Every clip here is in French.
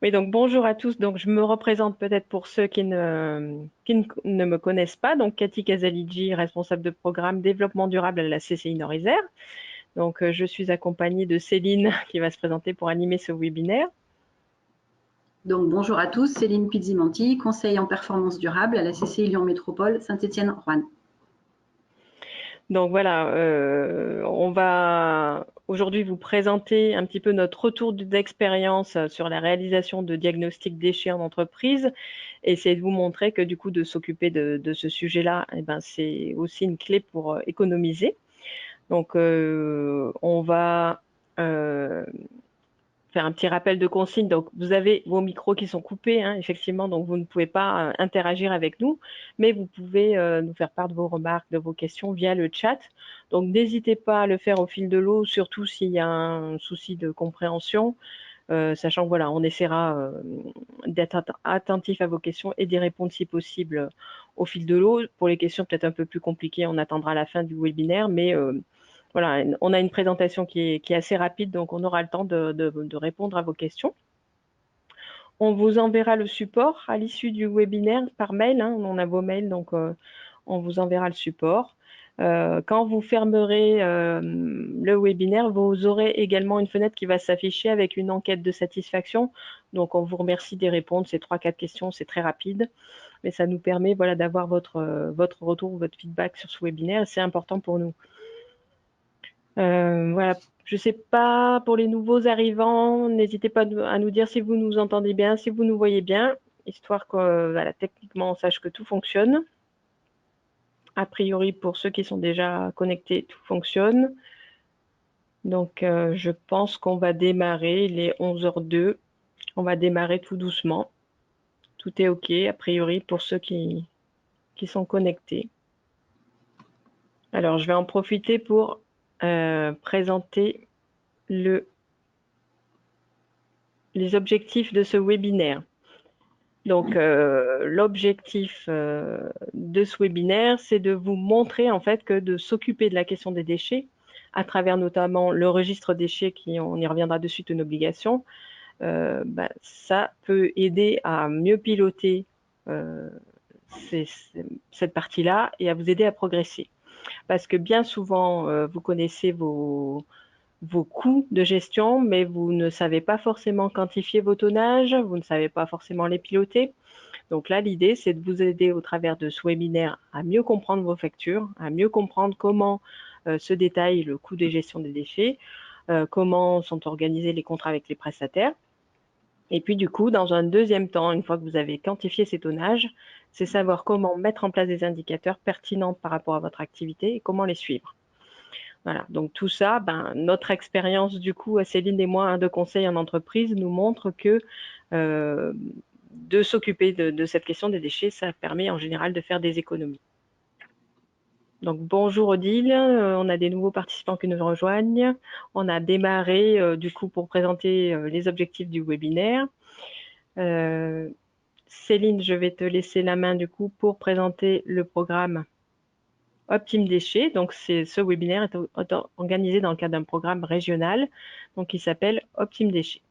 Oui, donc bonjour à tous. Donc je me représente peut-être pour ceux qui ne me connaissent pas. Donc Cathy Casaligi, responsable de programme développement durable à la CCI Nord-Isère. Donc je suis accompagnée de Céline qui va se présenter pour animer ce webinaire. Donc bonjour à tous, Céline Pizzimanti, conseil en performance durable à la CCI Lyon Métropole Saint-Étienne-Roanne. Donc voilà, on va aujourd'hui vous présenter un petit peu notre retour d'expérience sur la réalisation de diagnostics déchets en entreprise et essayer de vous montrer que du coup de s'occuper de ce sujet-là, eh ben, c'est aussi une clé pour économiser. Donc on va faire un petit rappel de consigne. Donc, vous avez vos micros qui sont coupés, hein, effectivement, donc vous ne pouvez pas interagir avec nous, mais vous pouvez nous faire part de vos remarques, de vos questions via le chat. Donc, n'hésitez pas à le faire au fil de l'eau, surtout s'il y a un souci de compréhension, sachant que voilà, on essaiera d'être attentif à vos questions et d'y répondre si possible au fil de l'eau. Pour les questions peut-être un peu plus compliquées, on attendra la fin du webinaire, mais voilà, on a une présentation qui est assez rapide, donc on aura le temps de répondre à vos questions. On vous enverra le support à l'issue du webinaire par mail, hein, on a vos mails, donc on vous enverra le support. Quand vous fermerez le webinaire, vous aurez également une fenêtre qui va s'afficher avec une enquête de satisfaction. Donc, on vous remercie d'y répondre. Ces 3-4 questions, c'est très rapide, mais ça nous permet voilà, d'avoir votre retour, votre feedback sur ce webinaire. C'est important pour nous. Voilà, je ne sais pas, pour les nouveaux arrivants, n'hésitez pas à nous dire si vous nous entendez bien, si vous nous voyez bien, histoire que voilà, techniquement, on sache que tout fonctionne. A priori, pour ceux qui sont déjà connectés, tout fonctionne. Donc, je pense qu'on va démarrer les 11h02. On va démarrer tout doucement. Tout est OK, a priori, pour ceux qui sont connectés. Alors, je vais en profiter pour présenter les objectifs de ce webinaire. Donc, l'objectif de ce webinaire, c'est de vous montrer en fait que de s'occuper de la question des déchets, à travers notamment le registre déchets, on y reviendra de suite, une obligation, ça peut aider à mieux piloter cette partie-là et à vous aider à progresser. Parce que bien souvent, vous connaissez vos coûts de gestion, mais vous ne savez pas forcément quantifier vos tonnages, vous ne savez pas forcément les piloter. Donc là, l'idée, c'est de vous aider au travers de ce webinaire à mieux comprendre vos factures, à mieux comprendre comment se détaille le coût de gestion des déchets, comment sont organisés les contrats avec les prestataires. Et puis du coup, dans un deuxième temps, une fois que vous avez quantifié ces tonnages, c'est savoir comment mettre en place des indicateurs pertinents par rapport à votre activité et comment les suivre. Voilà, donc tout ça, notre expérience du coup, Céline et moi, de conseil en entreprise, nous montre que de s'occuper de cette question des déchets, ça permet en général de faire des économies. Donc bonjour Odile, on a des nouveaux participants qui nous rejoignent. On a démarré du coup pour présenter les objectifs du webinaire. Céline, je vais te laisser la main du coup pour présenter le programme Optime Déchets. Donc ce webinaire est organisé dans le cadre d'un programme régional donc, qui s'appelle Optime Déchets.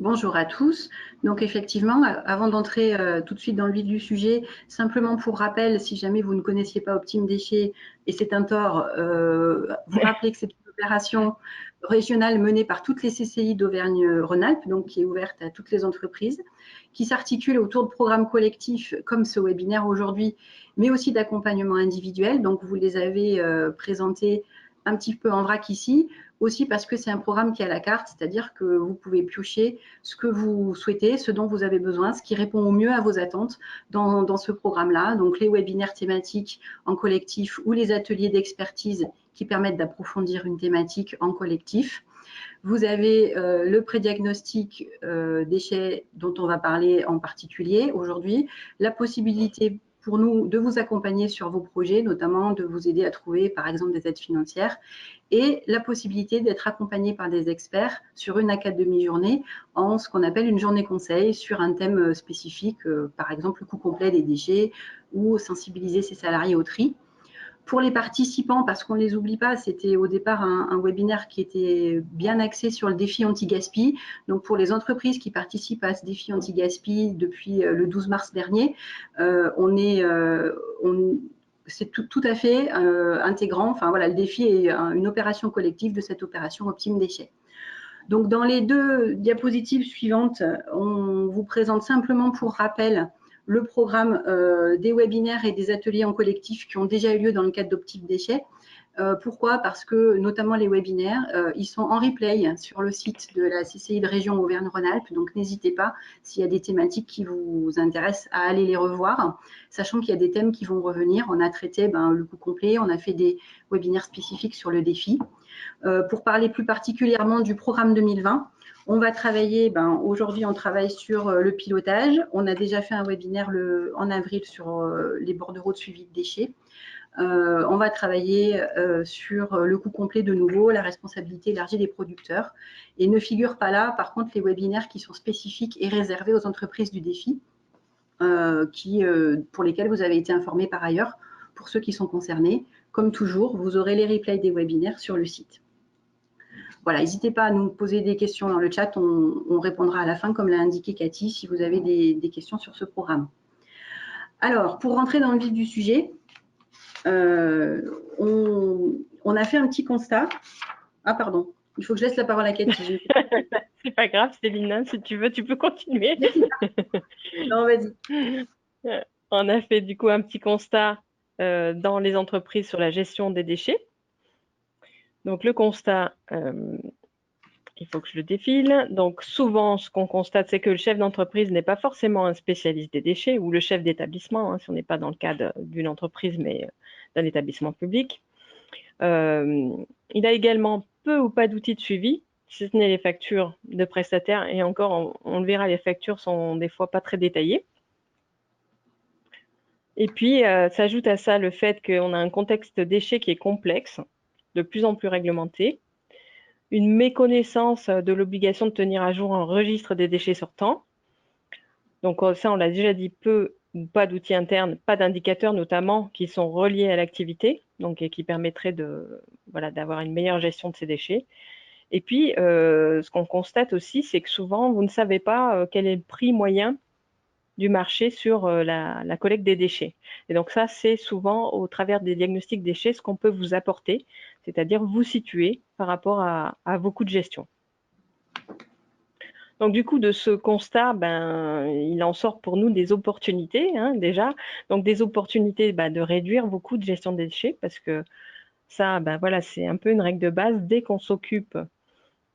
Bonjour à tous. Donc effectivement, avant d'entrer tout de suite dans le vif du sujet, simplement pour rappel, si jamais vous ne connaissiez pas Optime Déchets, et c'est un tort, vous rappelez que c'est une opération régionale menée par toutes les CCI d'Auvergne-Rhône-Alpes, donc qui est ouverte à toutes les entreprises, qui s'articule autour de programmes collectifs comme ce webinaire aujourd'hui, mais aussi d'accompagnement individuel. Donc vous les avez présentés un petit peu en vrac ici, aussi parce que c'est un programme qui est à la carte, c'est-à-dire que vous pouvez piocher ce que vous souhaitez, ce dont vous avez besoin, ce qui répond au mieux à vos attentes dans ce programme-là. Donc les webinaires thématiques en collectif ou les ateliers d'expertise qui permettent d'approfondir une thématique en collectif. Vous avez le prédiagnostic déchets dont on va parler en particulier aujourd'hui, la possibilité pour nous de vous accompagner sur vos projets, notamment de vous aider à trouver par exemple des aides financières, et la possibilité d'être accompagné par des experts sur une à 4 demi-journées en ce qu'on appelle une journée conseil sur un thème spécifique, par exemple le coût complet des déchets ou sensibiliser ses salariés au tri. Pour les participants, parce qu'on ne les oublie pas, c'était au départ un webinaire qui était bien axé sur le défi anti-gaspi. Donc pour les entreprises qui participent à ce défi anti-gaspi depuis le 12 mars dernier, c'est tout à fait intégrant. Enfin voilà, le défi est une opération collective de cette opération Optime Déchets. Donc dans les 2 diapositives suivantes, on vous présente simplement pour rappel le programme des webinaires et des ateliers en collectif qui ont déjà eu lieu dans le cadre d'Optime Déchets. Pourquoi? Parce que notamment les webinaires, ils sont en replay sur le site de la CCI de région Auvergne-Rhône-Alpes, donc n'hésitez pas, s'il y a des thématiques qui vous intéressent, à aller les revoir, sachant qu'il y a des thèmes qui vont revenir. On a traité le coût complet, on a fait des webinaires spécifiques sur le défi. Pour parler plus particulièrement du programme 2020, on va travailler, aujourd'hui on travaille sur le pilotage. On a déjà fait un webinaire en avril sur les bordereaux de suivi de déchets. On va travailler sur le coût complet de nouveau, la responsabilité élargie des producteurs. Et ne figurent pas là, par contre, les webinaires qui sont spécifiques et réservés aux entreprises du défi, pour lesquels vous avez été informés par ailleurs, pour ceux qui sont concernés. Comme toujours, vous aurez les replays des webinaires sur le site. Voilà, n'hésitez pas à nous poser des questions dans le chat, on répondra à la fin, comme l'a indiqué Cathy, si vous avez des questions sur ce programme. Alors, pour rentrer dans le vif du sujet, on a fait un petit constat. Ah, pardon, il faut que je laisse la parole à Cathy. C'est pas grave, Céline, si tu veux, tu peux continuer. Non, vas-y. On a fait du coup un petit constat dans les entreprises sur la gestion des déchets. Donc le constat, il faut que je le défile. Donc souvent, ce qu'on constate, c'est que le chef d'entreprise n'est pas forcément un spécialiste des déchets, ou le chef d'établissement, si on n'est pas dans le cadre d'une entreprise, mais d'un établissement public. Il a également peu ou pas d'outils de suivi, si ce n'est les factures de prestataires, et encore, on le verra, les factures sont des fois pas très détaillées. Et puis, s'ajoute à ça le fait qu'on a un contexte déchets qui est complexe, de plus en plus réglementé, une méconnaissance de l'obligation de tenir à jour un registre des déchets sortants. Donc ça, on l'a déjà dit, peu ou pas d'outils internes, pas d'indicateurs notamment qui sont reliés à l'activité, donc et qui permettraient d'avoir une meilleure gestion de ces déchets. Et puis, ce qu'on constate aussi, c'est que souvent, vous ne savez pas quel est le prix moyen du marché sur la collecte des déchets. Et donc ça, c'est souvent au travers des diagnostics déchets ce qu'on peut vous apporter, c'est-à-dire vous situer par rapport à vos coûts de gestion. Donc du coup, de ce constat, il en sort pour nous des opportunités déjà. Donc des opportunités de réduire vos coûts de gestion des déchets, parce que ça, voilà, c'est un peu une règle de base. Dès qu'on s'occupe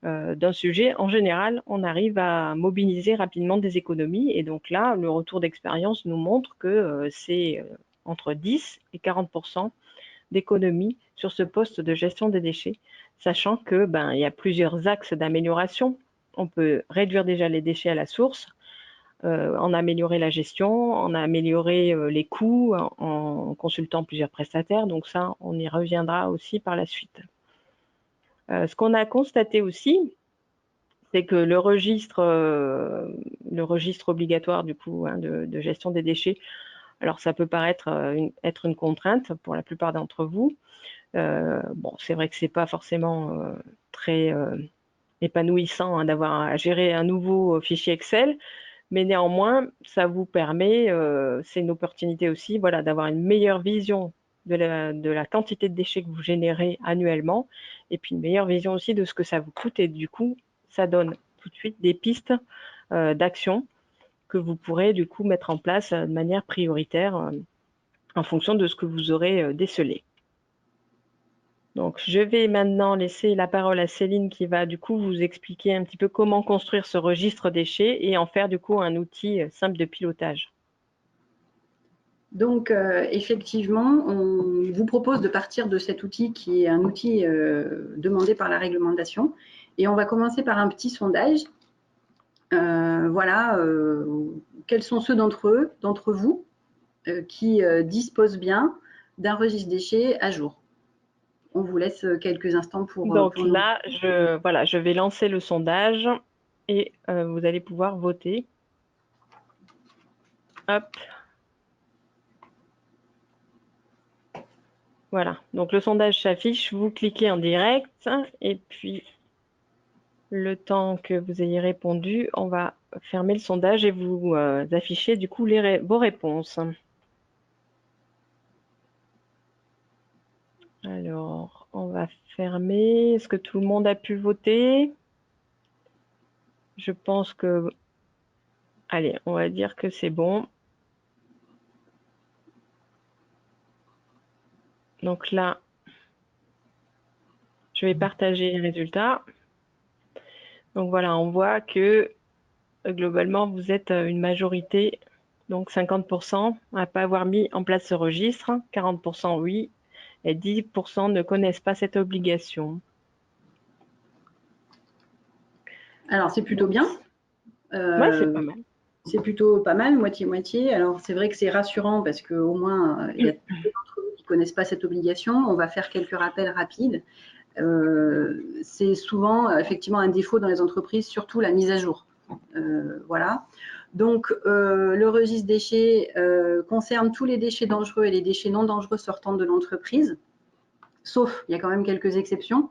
d'un sujet, en général, on arrive à mobiliser rapidement des économies. Et donc là, le retour d'expérience nous montre que c'est entre 10 et 40% d'économies sur ce poste de gestion des déchets, sachant que il y a plusieurs axes d'amélioration. On peut réduire déjà les déchets à la source, en améliorer la gestion, en améliorer les coûts, en consultant plusieurs prestataires. Donc ça, on y reviendra aussi par la suite. Ce qu'on a constaté aussi, c'est que le registre obligatoire du coup de gestion des déchets, alors ça peut paraître être une contrainte pour la plupart d'entre vous. Bon, c'est vrai que c'est pas forcément très épanouissant d'avoir à gérer un nouveau fichier Excel, mais néanmoins, ça vous permet, c'est une opportunité aussi, voilà, d'avoir une meilleure vision de la quantité de déchets que vous générez annuellement, et puis une meilleure vision aussi de ce que ça vous coûte, et du coup, ça donne tout de suite des pistes d'action que vous pourrez du coup mettre en place de manière prioritaire en fonction de ce que vous aurez décelé. Donc, je vais maintenant laisser la parole à Céline qui va du coup vous expliquer un petit peu comment construire ce registre déchets et en faire du coup un outil simple de pilotage. Donc, effectivement, on vous propose de partir de cet outil qui est un outil demandé par la réglementation. Et on va commencer par un petit sondage. Voilà, quels sont ceux d'entre vous qui disposent bien d'un registre déchets à jour? On vous laisse quelques instants pour... Donc là, je vais lancer le sondage et vous allez pouvoir voter. Hop. Voilà, donc le sondage s'affiche, vous cliquez en direct et puis le temps que vous ayez répondu, on va fermer le sondage et vous afficher du coup vos réponses. Alors, on va fermer. Est-ce que tout le monde a pu voter? Je pense que... Allez, on va dire que c'est bon. Donc là, je vais partager les résultats. Donc voilà, on voit que globalement, vous êtes une majorité, donc 50% à ne pas avoir mis en place ce registre, 40% oui, et 10% ne connaissent pas cette obligation. Alors, c'est plutôt bien. Ouais, c'est pas mal. C'est plutôt pas mal, moitié-moitié. Alors, c'est vrai que c'est rassurant parce qu'au moins, il y a peu d'entre vous qui ne connaissent pas cette obligation. On va faire quelques rappels rapides. C'est souvent effectivement un défaut dans les entreprises, surtout la mise à jour. Voilà. Donc, le registre déchets concerne tous les déchets dangereux et les déchets non dangereux sortant de l'entreprise, sauf, il y a quand même quelques exceptions,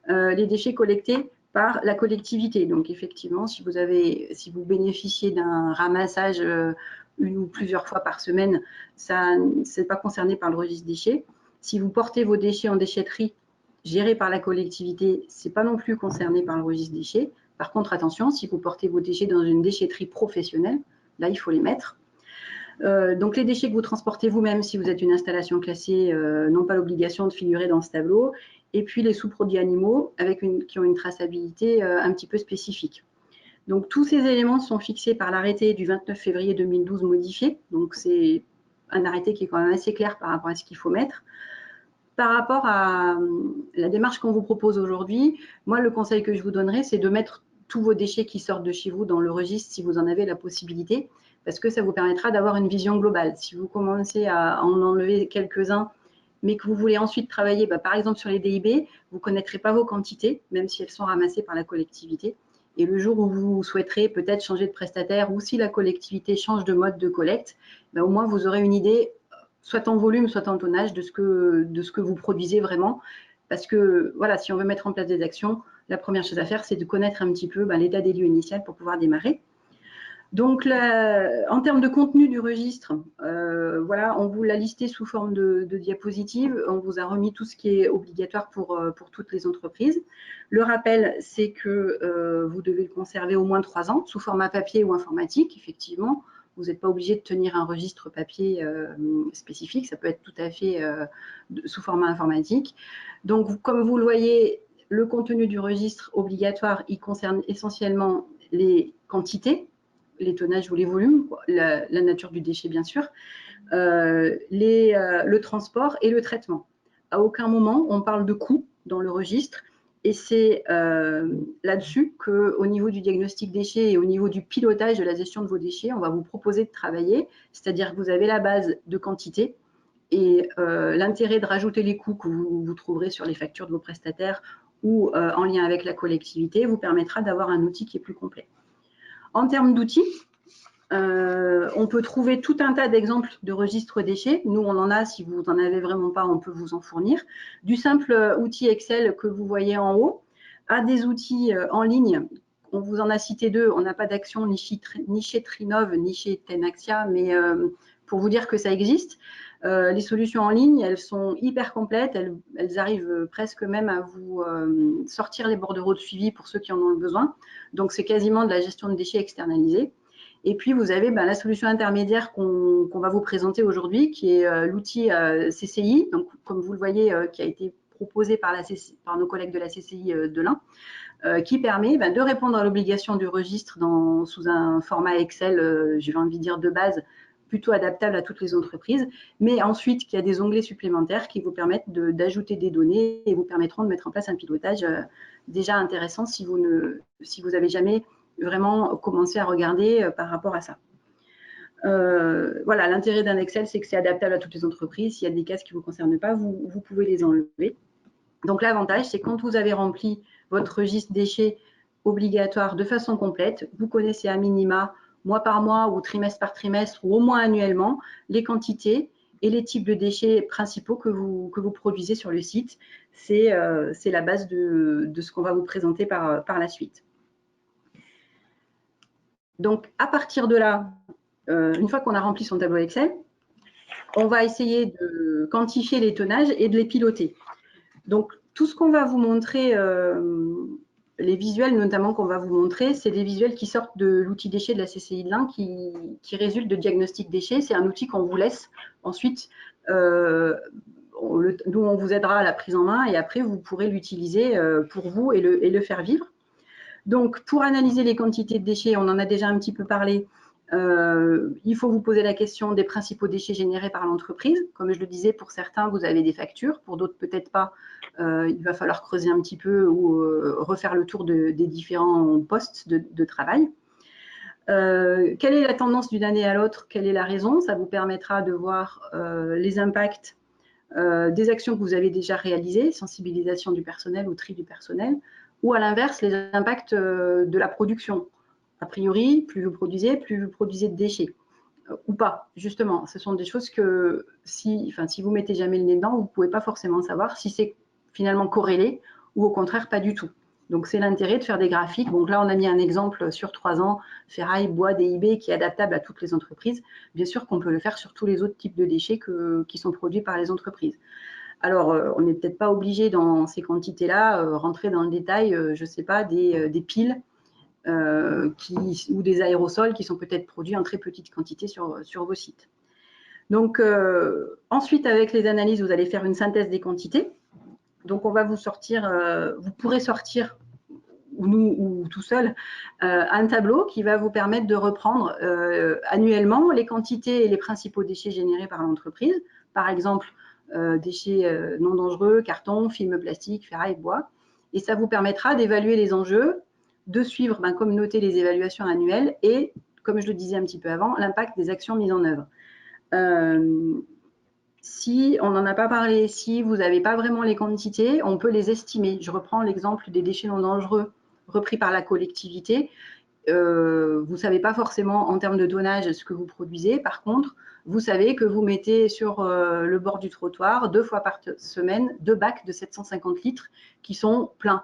les déchets collectés par la collectivité. Donc, effectivement, si vous bénéficiez d'un ramassage une ou plusieurs fois par semaine, ça n'est pas concerné par le registre déchets. Si vous portez vos déchets en déchetterie gérée par la collectivité, ce n'est pas non plus concerné par le registre déchets. Par contre, attention, si vous portez vos déchets dans une déchetterie professionnelle, là, il faut les mettre. Donc, les déchets que vous transportez vous-même, si vous êtes une installation classée, n'ont pas l'obligation de figurer dans ce tableau. Et puis, les sous-produits animaux qui ont une traçabilité un petit peu spécifique. Donc, tous ces éléments sont fixés par l'arrêté du 29 février 2012 modifié. Donc, c'est un arrêté qui est quand même assez clair par rapport à ce qu'il faut mettre. Par rapport à la démarche qu'on vous propose aujourd'hui, moi, le conseil que je vous donnerais, c'est de mettre tous vos déchets qui sortent de chez vous dans le registre si vous en avez la possibilité, parce que ça vous permettra d'avoir une vision globale. Si vous commencez à en enlever quelques-uns, mais que vous voulez ensuite travailler, par exemple sur les DIB, vous ne connaîtrez pas vos quantités, même si elles sont ramassées par la collectivité. Et le jour où vous souhaiterez peut-être changer de prestataire ou si la collectivité change de mode de collecte, au moins vous aurez une idée soit en volume, soit en tonnage de ce que vous produisez vraiment. Parce que voilà, si on veut mettre en place des actions, la première chose à faire, c'est de connaître un petit peu l'état des lieux initial pour pouvoir démarrer. Donc, en termes de contenu du registre, voilà, on vous l'a listé sous forme de diapositive. On vous a remis tout ce qui est obligatoire pour toutes les entreprises. Le rappel, c'est que vous devez le conserver au moins 3 ans, sous format papier ou informatique, effectivement. Vous n'êtes pas obligé de tenir un registre papier spécifique, ça peut être tout à fait sous format informatique. Donc, comme vous le voyez, le contenu du registre obligatoire, il concerne essentiellement les quantités, les tonnages ou les volumes, la nature du déchet bien sûr, le transport et le traitement. À aucun moment on parle de coût dans le registre et c'est là-dessus qu'au niveau du diagnostic déchets et au niveau du pilotage de la gestion de vos déchets, on va vous proposer de travailler, c'est-à-dire que vous avez la base de quantité et l'intérêt de rajouter les coûts que vous trouverez sur les factures de vos prestataires ou en lien avec la collectivité vous permettra d'avoir un outil qui est plus complet. En termes d'outils, on peut trouver tout un tas d'exemples de registres déchets. Nous, on en a. Si vous n'en avez vraiment pas, on peut vous en fournir. Du simple outil Excel que vous voyez en haut à des outils en ligne. On vous en a cité 2. On n'a pas d'action ni chez Trinov, ni chez Tenaxia, mais pour vous dire que ça existe. Les solutions en ligne, elles sont hyper complètes. Elles arrivent presque même à vous sortir les bordereaux de suivi pour ceux qui en ont le besoin. Donc, c'est quasiment de la gestion de déchets externalisée. Et puis, vous avez la solution intermédiaire qu'on va vous présenter aujourd'hui, qui est l'outil CCI, donc, comme vous le voyez, qui a été proposé par nos collègues de la CCI de l'Ain, qui permet de répondre à l'obligation du registre sous un format Excel, j'ai envie de dire de base, plutôt adaptable à toutes les entreprises, mais ensuite qui a des onglets supplémentaires qui vous permettent d'ajouter des données et vous permettront de mettre en place un pilotage déjà intéressant si vous n'avez jamais vraiment commencer à regarder par rapport à ça. Voilà, l'intérêt d'un Excel, c'est que c'est adaptable à toutes les entreprises. S'il y a des cases qui ne vous concernent pas, vous pouvez les enlever. Donc, l'avantage, c'est quand vous avez rempli votre registre déchets obligatoire de façon complète, vous connaissez à minima, mois par mois ou trimestre par trimestre ou au moins annuellement, les quantités et les types de déchets principaux que vous produisez sur le site. C'est la base de ce qu'on va vous présenter par la suite. Donc, à partir de là, une fois qu'on a rempli son tableau Excel, on va essayer de quantifier les tonnages et de les piloter. Donc, tout ce qu'on va vous montrer, les visuels notamment qu'on va vous montrer, c'est des visuels qui sortent de l'outil déchets de la CCI de l'Ain qui résultent de diagnostic déchets. C'est un outil qu'on vous laisse ensuite. Nous, on vous aidera à la prise en main et après, vous pourrez l'utiliser pour vous et le faire vivre. Donc, pour analyser les quantités de déchets, on en a déjà un petit peu parlé. Il faut vous poser la question des principaux déchets générés par l'entreprise. Comme je le disais, pour certains, vous avez des factures, pour d'autres, peut-être pas. Il va falloir creuser un petit peu ou refaire le tour des différents postes de travail. Quelle est la tendance d'une année à l'autre? Quelle est la raison? Ça vous permettra de voir les impacts des actions que vous avez déjà réalisées, sensibilisation du personnel ou tri du personnel, ou à l'inverse, les impacts de la production. A priori, plus vous produisez de déchets. Ou pas, justement. Ce sont des choses que si vous mettez jamais le nez dedans, vous ne pouvez pas forcément savoir si c'est finalement corrélé ou au contraire pas du tout. Donc, c'est l'intérêt de faire des graphiques. Donc là, on a mis un exemple sur 3 ans, ferraille, bois, DIB, qui est adaptable à toutes les entreprises. Bien sûr qu'on peut le faire sur tous les autres types de déchets qui sont produits par les entreprises. Alors, on n'est peut-être pas obligé dans ces quantités-là, rentrer dans le détail, je ne sais pas, des piles ou des aérosols qui sont peut-être produits en très petite quantité sur vos sites. Donc, ensuite, avec les analyses, vous allez faire une synthèse des quantités. Donc, on va vous sortir, vous pourrez sortir, ou tout seul, un tableau qui va vous permettre de reprendre annuellement les quantités et les principaux déchets générés par l'entreprise. Par exemple, déchets non dangereux, carton, film plastique, ferraille, bois. Et ça vous permettra d'évaluer les enjeux, de suivre, comme noter les évaluations annuelles et, comme je le disais un petit peu avant, l'impact des actions mises en œuvre. Si on n'en a pas parlé, si vous n'avez pas vraiment les quantités, on peut les estimer. Je reprends l'exemple des déchets non dangereux repris par la collectivité. Vous ne savez pas forcément en termes de tonnage ce que vous produisez. Par contre, vous savez que vous mettez sur le bord du trottoir 2 fois par semaine 2 bacs de 750 litres qui sont pleins,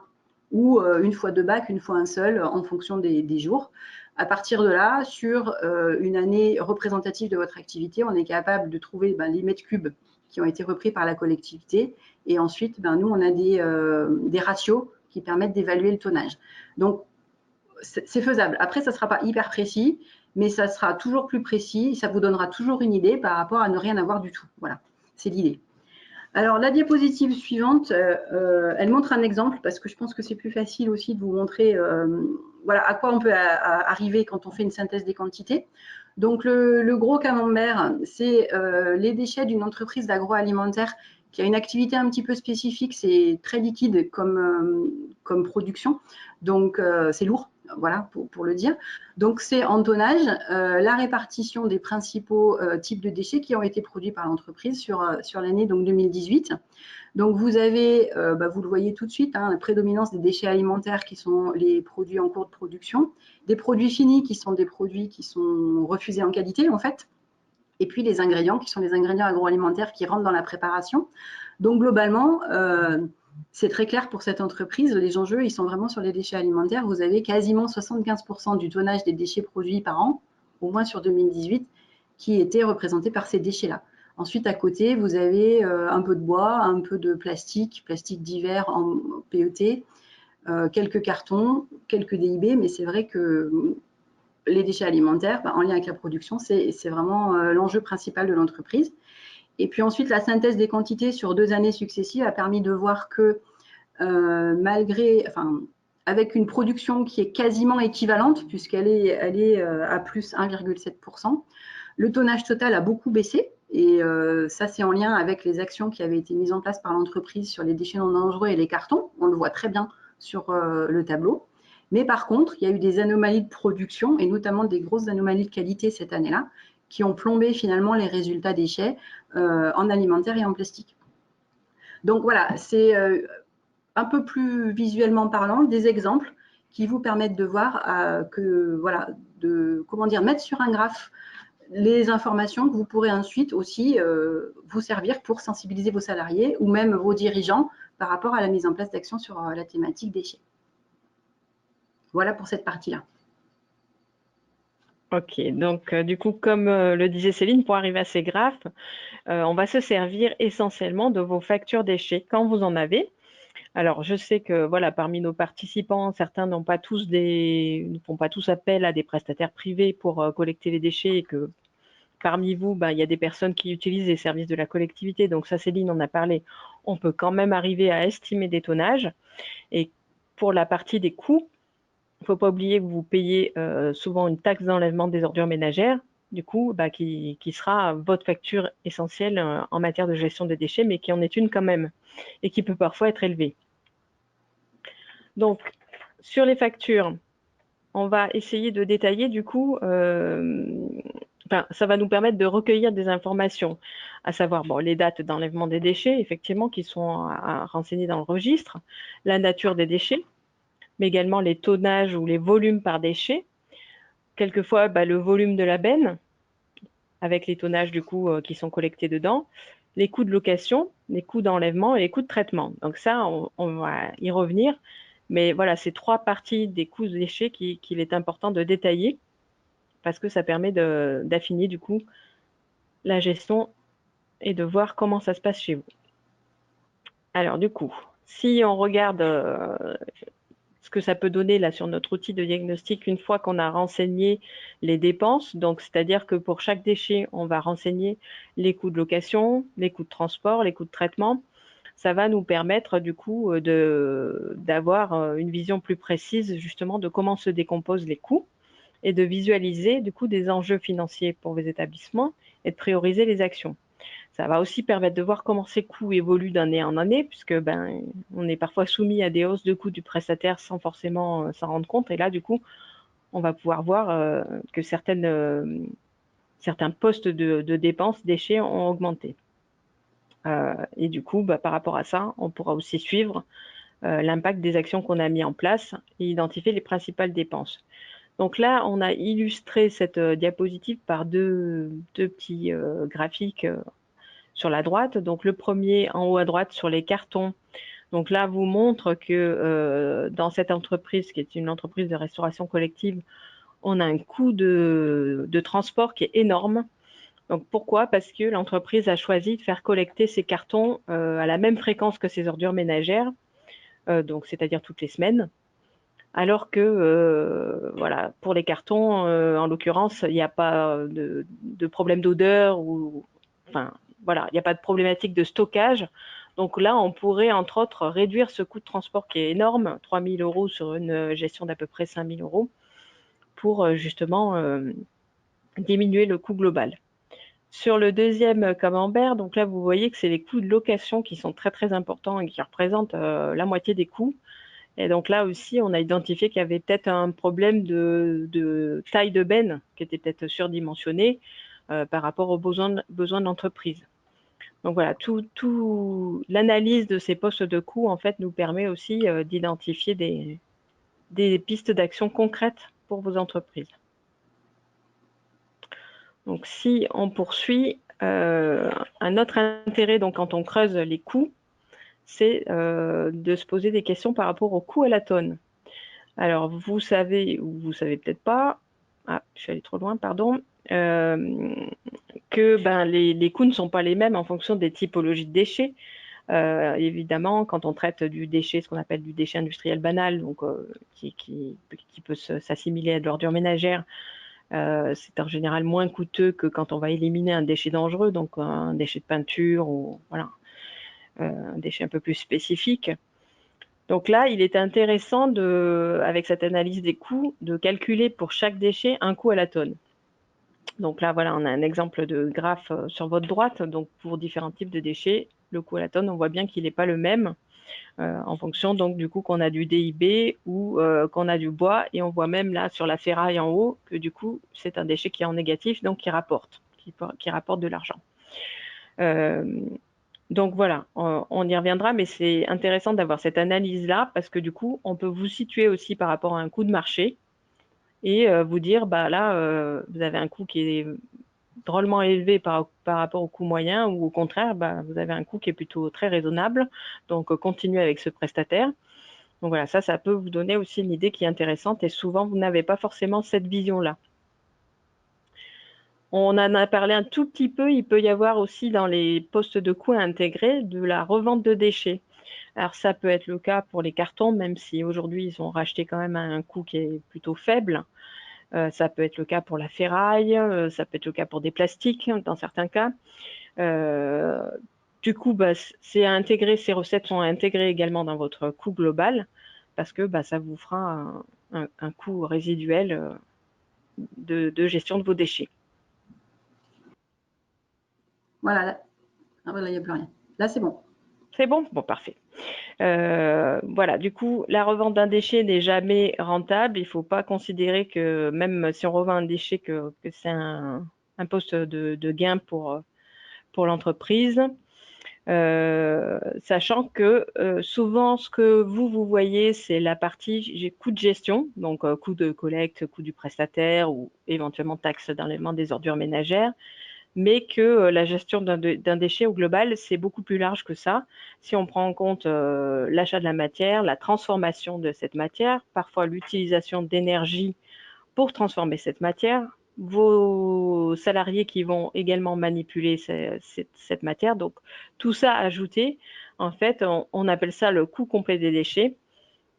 ou une fois 2 bacs, une fois un seul, en fonction des jours. À partir de là, sur une année représentative de votre activité, on est capable de trouver les mètres cubes qui ont été repris par la collectivité. Et ensuite, nous, on a des ratios qui permettent d'évaluer le tonnage. Donc, c'est faisable. Après, ça ne sera pas hyper précis, mais ça sera toujours plus précis et ça vous donnera toujours une idée par rapport à ne rien avoir du tout. Voilà, c'est l'idée. Alors, la diapositive suivante, elle montre un exemple parce que je pense que c'est plus facile aussi de vous montrer voilà, à quoi on peut arriver quand on fait une synthèse des quantités. Donc, le gros camembert, c'est les déchets d'une entreprise d'agroalimentaire qui a une activité un petit peu spécifique. C'est très liquide comme production, donc c'est lourd. Voilà, pour le dire. Donc, c'est en tonnage la répartition des principaux types de déchets qui ont été produits par l'entreprise sur l'année 2018. Donc, vous avez, vous le voyez tout de suite, la prédominance des déchets alimentaires qui sont les produits en cours de production, des produits finis qui sont des produits qui sont refusés en qualité, en fait, et puis les ingrédients qui sont les ingrédients agroalimentaires qui rentrent dans la préparation. Donc, globalement, c'est très clair pour cette entreprise. Les enjeux, ils sont vraiment sur les déchets alimentaires. Vous avez quasiment 75% du tonnage des déchets produits par an, au moins sur 2018, qui était représenté par ces déchets-là. Ensuite, à côté, vous avez un peu de bois, un peu de plastique divers en PET, quelques cartons, quelques DIB, mais c'est vrai que les déchets alimentaires, en lien avec la production, c'est vraiment l'enjeu principal de l'entreprise. Et puis ensuite, la synthèse des quantités sur 2 années successives a permis de voir que avec une production qui est quasiment équivalente, puisqu'elle est à plus 1,7%, le tonnage total a beaucoup baissé. Et ça, c'est en lien avec les actions qui avaient été mises en place par l'entreprise sur les déchets non dangereux et les cartons. On le voit très bien sur le tableau. Mais par contre, il y a eu des anomalies de production, et notamment des grosses anomalies de qualité cette année-là, qui ont plombé finalement les résultats déchets en alimentaire et en plastique. Donc voilà, c'est un peu plus visuellement parlant, des exemples qui vous permettent de voir mettre sur un graphe les informations que vous pourrez ensuite aussi vous servir pour sensibiliser vos salariés ou même vos dirigeants par rapport à la mise en place d'actions sur la thématique déchets. Voilà pour cette partie-là. Ok, donc du coup, comme le disait Céline, pour arriver à ces graphes, on va se servir essentiellement de vos factures déchets quand vous en avez. Alors, je sais que voilà, parmi nos participants, certains ne font pas tous appel à des prestataires privés pour collecter les déchets et que parmi vous, il y a des personnes qui utilisent les services de la collectivité. Donc ça, Céline en a parlé. On peut quand même arriver à estimer des tonnages. Et pour la partie des coûts, il ne faut pas oublier que vous payez souvent une taxe d'enlèvement des ordures ménagères, du coup, qui sera votre facture essentielle en matière de gestion des déchets, mais qui en est une quand même, et qui peut parfois être élevée. Donc, sur les factures, on va essayer de détailler, du coup, ça va nous permettre de recueillir des informations, à savoir les dates d'enlèvement des déchets, effectivement, qui sont renseignées dans le registre, la nature des déchets, mais également les tonnages ou les volumes par déchet, quelquefois le volume de la benne, avec les tonnages du coup qui sont collectés dedans, les coûts de location, les coûts d'enlèvement et les coûts de traitement. Donc ça, on va y revenir. Mais voilà, c'est 3 parties des coûts de déchets qu'il est important de détailler parce que ça permet d'affiner du coup la gestion et de voir comment ça se passe chez vous. Alors du coup, si on regarde ce que ça peut donner là sur notre outil de diagnostic une fois qu'on a renseigné les dépenses. Donc, c'est-à-dire que pour chaque déchet, on va renseigner les coûts de location, les coûts de transport, les coûts de traitement. Ça va nous permettre du coup d'avoir une vision plus précise justement de comment se décomposent les coûts et de visualiser du coup des enjeux financiers pour vos établissements et de prioriser les actions. Ça va aussi permettre de voir comment ces coûts évoluent d'année en année, puisque on est parfois soumis à des hausses de coûts du prestataire sans forcément s'en rendre compte. Et là, du coup, on va pouvoir voir que certains postes de dépenses déchets ont augmenté. Et du coup, par rapport à ça, on pourra aussi suivre l'impact des actions qu'on a mis en place et identifier les principales dépenses. Donc là, on a illustré cette diapositive par deux petits graphiques sur la droite. Donc le premier en haut à droite sur les cartons. Donc là, vous montre que dans cette entreprise, qui est une entreprise de restauration collective, on a un coût de transport qui est énorme. Donc pourquoi? Parce que l'entreprise a choisi de faire collecter ces cartons à la même fréquence que ses ordures ménagères, donc c'est-à-dire toutes les semaines. Alors que voilà, pour les cartons, en l'occurrence, il n'y a pas de problème d'odeur ou enfin voilà, il n'y a pas de problématique de stockage. Donc là, on pourrait entre autres réduire ce coût de transport qui est énorme, 3 000 € sur une gestion d'à peu près 5 000 € pour justement diminuer le coût global. Sur le deuxième camembert, donc là, vous voyez que c'est les coûts de location qui sont très très importants et qui représentent la moitié des coûts. Et donc là aussi, on a identifié qu'il y avait peut-être un problème de taille de benne qui était peut-être surdimensionnée par rapport aux besoins de l'entreprise. Donc voilà, l'analyse de ces postes de coûts en fait nous permet aussi d'identifier des pistes d'action concrètes pour vos entreprises. Donc si on poursuit, un autre intérêt donc quand on creuse les coûts, c'est de se poser des questions par rapport au coût à la tonne. Alors, vous savez, ou vous savez peut-être pas, je suis allée trop loin, pardon, que les coûts ne sont pas les mêmes en fonction des typologies de déchets. Évidemment, quand on traite du déchet, ce qu'on appelle du déchet industriel banal, donc qui peut s'assimiler à de l'ordure ménagère, c'est en général moins coûteux que quand on va éliminer un déchet dangereux, donc un déchet de peinture ou voilà, un déchet un peu plus spécifique. Donc là, il est intéressant, avec cette analyse des coûts, de calculer pour chaque déchet un coût à la tonne. Donc là, voilà, on a un exemple de graphe sur votre droite. Donc pour différents types de déchets, le coût à la tonne, on voit bien qu'il n'est pas le même en fonction donc du coup qu'on a du DIB ou qu'on a du bois. Et on voit même là sur la ferraille en haut que du coup, c'est un déchet qui est en négatif, donc qui rapporte de l'argent. Donc voilà, on y reviendra, mais c'est intéressant d'avoir cette analyse-là parce que du coup, on peut vous situer aussi par rapport à un coût de marché et vous dire, là, vous avez un coût qui est drôlement élevé par rapport au coût moyen, ou au contraire, vous avez un coût qui est plutôt très raisonnable. Donc, continuez avec ce prestataire. Donc voilà, ça peut vous donner aussi une idée qui est intéressante, et souvent, vous n'avez pas forcément cette vision-là. On en a parlé un tout petit peu, il peut y avoir aussi dans les postes de coûts intégrés de la revente de déchets. Alors ça peut être le cas pour les cartons, même si aujourd'hui ils sont rachetés quand même à un coût qui est plutôt faible. Ça peut être le cas pour la ferraille, ça peut être le cas pour des plastiques dans certains cas. Du coup, c'est à intégrer, ces recettes sont intégrées également dans votre coût global, parce que ça vous fera un coût résiduel de gestion de vos déchets. Voilà, voilà, il n'y a plus rien. Là, c'est bon. C'est bon? Bon, parfait. Voilà, du coup, la revente d'un déchet n'est jamais rentable. Il ne faut pas considérer que, même si on revend un déchet, que c'est un poste de gain pour l'entreprise. Sachant que souvent, ce que vous voyez, c'est la partie coût de gestion, donc coût de collecte, coût du prestataire, ou éventuellement taxe d'enlèvement des ordures ménagères, mais que la gestion d'un déchet au global, c'est beaucoup plus large que ça. Si on prend en compte l'achat de la matière, la transformation de cette matière, parfois l'utilisation d'énergie pour transformer cette matière, vos salariés qui vont également manipuler cette matière. Donc, tout ça ajouté, en fait, on appelle ça le coût complet des déchets.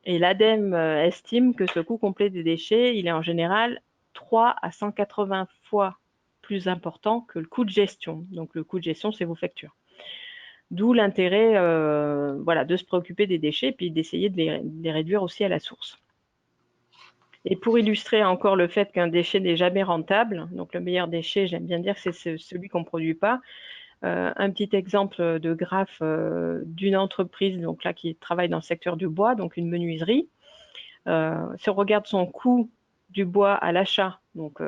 Et l'ADEME estime que ce coût complet des déchets, il est en général 3 à 180 fois plus important que le coût de gestion. Donc, le coût de gestion, c'est vos factures. D'où l'intérêt de se préoccuper des déchets et puis d'essayer de les réduire aussi à la source. Et pour illustrer encore le fait qu'un déchet n'est jamais rentable, donc le meilleur déchet, j'aime bien dire, c'est celui qu'on ne produit pas. Un petit exemple de graphe d'une entreprise donc là, qui travaille dans le secteur du bois, donc une menuiserie. Si on regarde son coût du bois à l'achat, donc